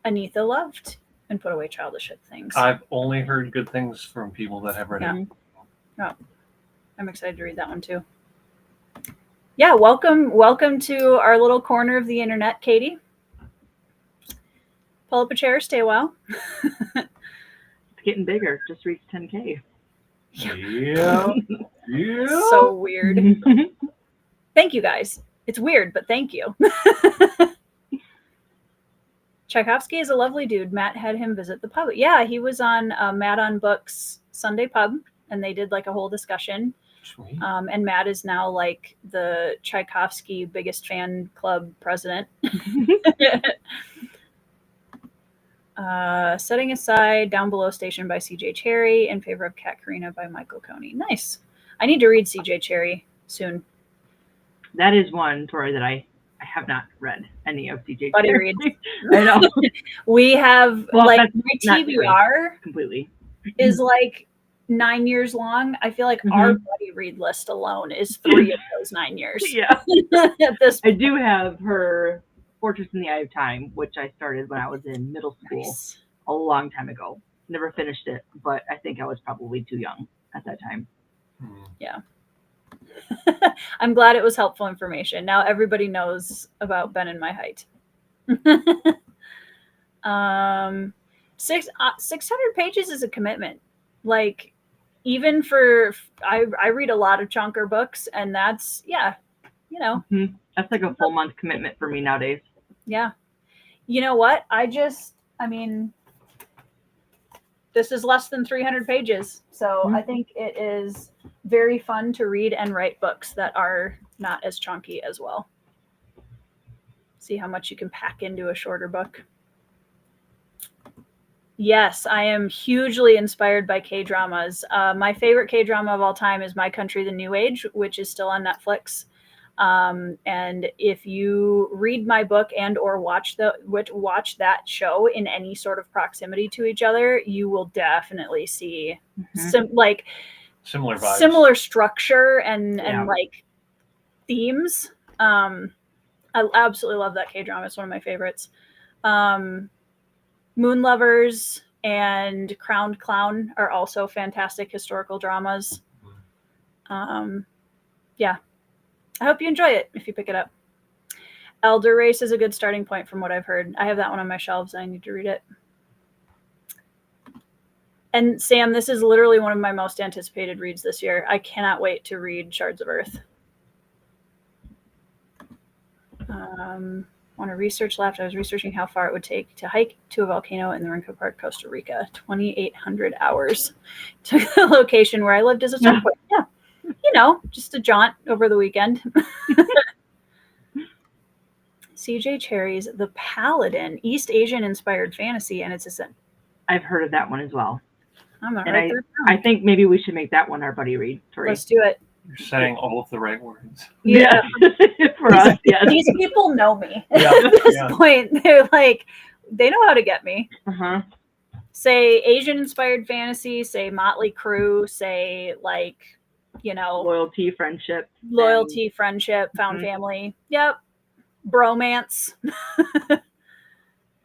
Anitha loved and put away childish things. I've only heard good things from people that have read it. Oh, I'm excited to read that one too. Yeah, welcome to our little corner of the internet, Katie. Pull up a chair, stay a while. It's getting bigger. Just reached 10K. Yeah. So weird. Thank you guys. It's weird, but thank you. Tchaikovsky is a lovely dude. Matt had him visit the pub. Yeah, he was on Matt on Books Sunday Pub, and they did like a whole discussion. Sweet. And Matt is now like the Tchaikovsky biggest fan club president. Setting Aside, Down Below Station by C.J. Cherry, in favor of Cat Karina by Michael Coney. Nice. I need to read C.J. Cherry soon. That is one, Tori, that I have not read any of C.J. Buddy Cherry. reads. I know. We have like my TBR completely is like 9 years long. I feel like our buddy read list alone is 3 of those 9 years. Yeah. At this I do have her Fortress in the Eye of Time, which I started when I was in middle school a long time ago. Never finished it, but I think I was probably too young at that time. Yeah. I'm glad it was helpful information. Now everybody knows about Ben and my height. 600 pages is a commitment. Like, even for, I read a lot of chunker books, and that's, yeah, you know. Mm-hmm. That's like a full month commitment for me nowadays. Yeah. You know what? I mean, this is less than 300 pages. So I think it is very fun to read and write books that are not as chunky as well. See how much you can pack into a shorter book. Yes, I am hugely inspired by K-dramas. My favorite K-drama of all time is My Country, the New Age, which is still on Netflix. And if you read my book and or watch that show in any sort of proximity to each other, you will definitely see similar vibes, similar structure and like themes. I absolutely love that K-drama. It's one of my favorites. Moon Lovers and Crowned Clown are also fantastic historical dramas. Yeah. I hope you enjoy it if you pick it up. Elder Race is a good starting point from what I've heard. I have that one on my shelves. I need to read it. And Sam, this is literally one of my most anticipated reads this year. I cannot wait to read Shards of Earth. On a research left, I was researching how far it would take to hike to a volcano in the Rinco Park, Costa Rica. 2,800 hours to the location where I lived as a checkpoint. Yeah. You know, just a jaunt over the weekend. CJ Cherry's The Paladin, East Asian inspired fantasy, and it's a. I've heard of that one as well. I'm not right there. I think maybe we should make that one our buddy read. Let's do it. You're saying all of the right words. Yeah. For us, yes. These people know me. At this point, they're like, they know how to get me. Say Asian inspired fantasy, say Motley Crue, say like, you know, loyalty, friendship, found family. Yep. Bromance.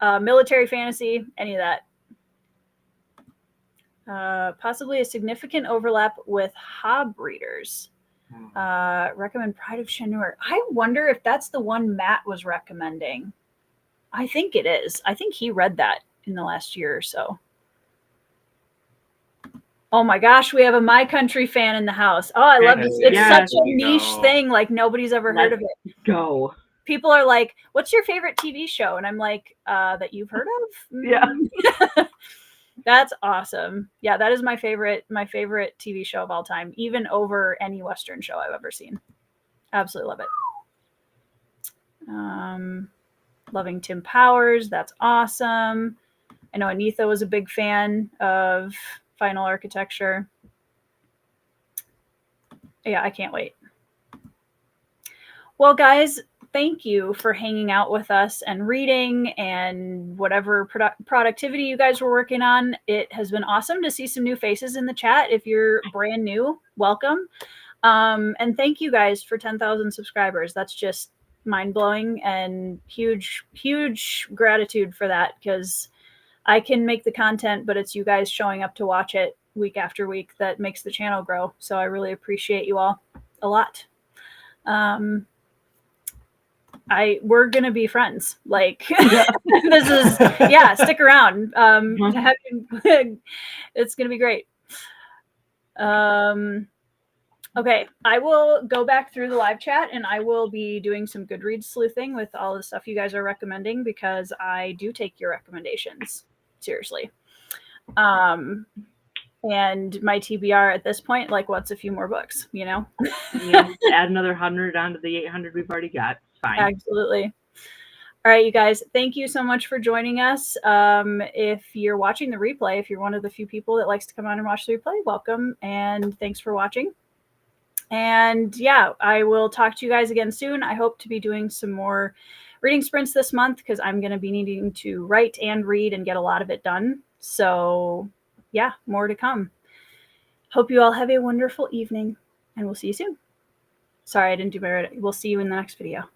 Military fantasy, any of that. Possibly a significant overlap with Hob readers. Recommend Pride of Shenur. I wonder if that's the one Matt was recommending. I think it is. I think he read that in the last year or so. Oh my gosh, we have a My Country fan in the house. Oh, I love this. It's such a niche thing. Like nobody's ever heard of it. Go. People are like, what's your favorite TV show? And I'm like, that you've heard of? Yeah. That's awesome. Yeah, that is my favorite TV show of all time, even over any Western show I've ever seen. Absolutely love it. Loving Tim Powers. That's awesome. I know Anitha was a big fan of Final Architecture. Yeah, I can't wait. Well, guys, thank you for hanging out with us and reading and whatever productivity you guys were working on. It has been awesome to see some new faces in the chat. If you're brand new, welcome. And thank you guys for 10,000 subscribers. That's just mind-blowing and huge, huge gratitude for that, because I can make the content, but it's you guys showing up to watch it week after week that makes the channel grow. So I really appreciate you all a lot. We're gonna be friends. Like this is stick around. It's gonna be great. Okay, I will go back through the live chat and I will be doing some Goodreads sleuthing with all the stuff you guys are recommending, because I do take your recommendations seriously. And my TBR at this point, like, what's a few more books, you know? Add another 100 onto the 800 we've already got. Fine. Absolutely. All right, you guys, thank you so much for joining us. If you're watching the replay, if you're one of the few people that likes to come on and watch the replay, welcome, and thanks for watching. And yeah, I will talk to you guys again soon. I hope to be doing some more reading sprints this month, because I'm going to be needing to write and read and get a lot of it done. So yeah, more to come. Hope you all have a wonderful evening, and we'll see you soon. Sorry, I didn't do better. We'll see you in the next video.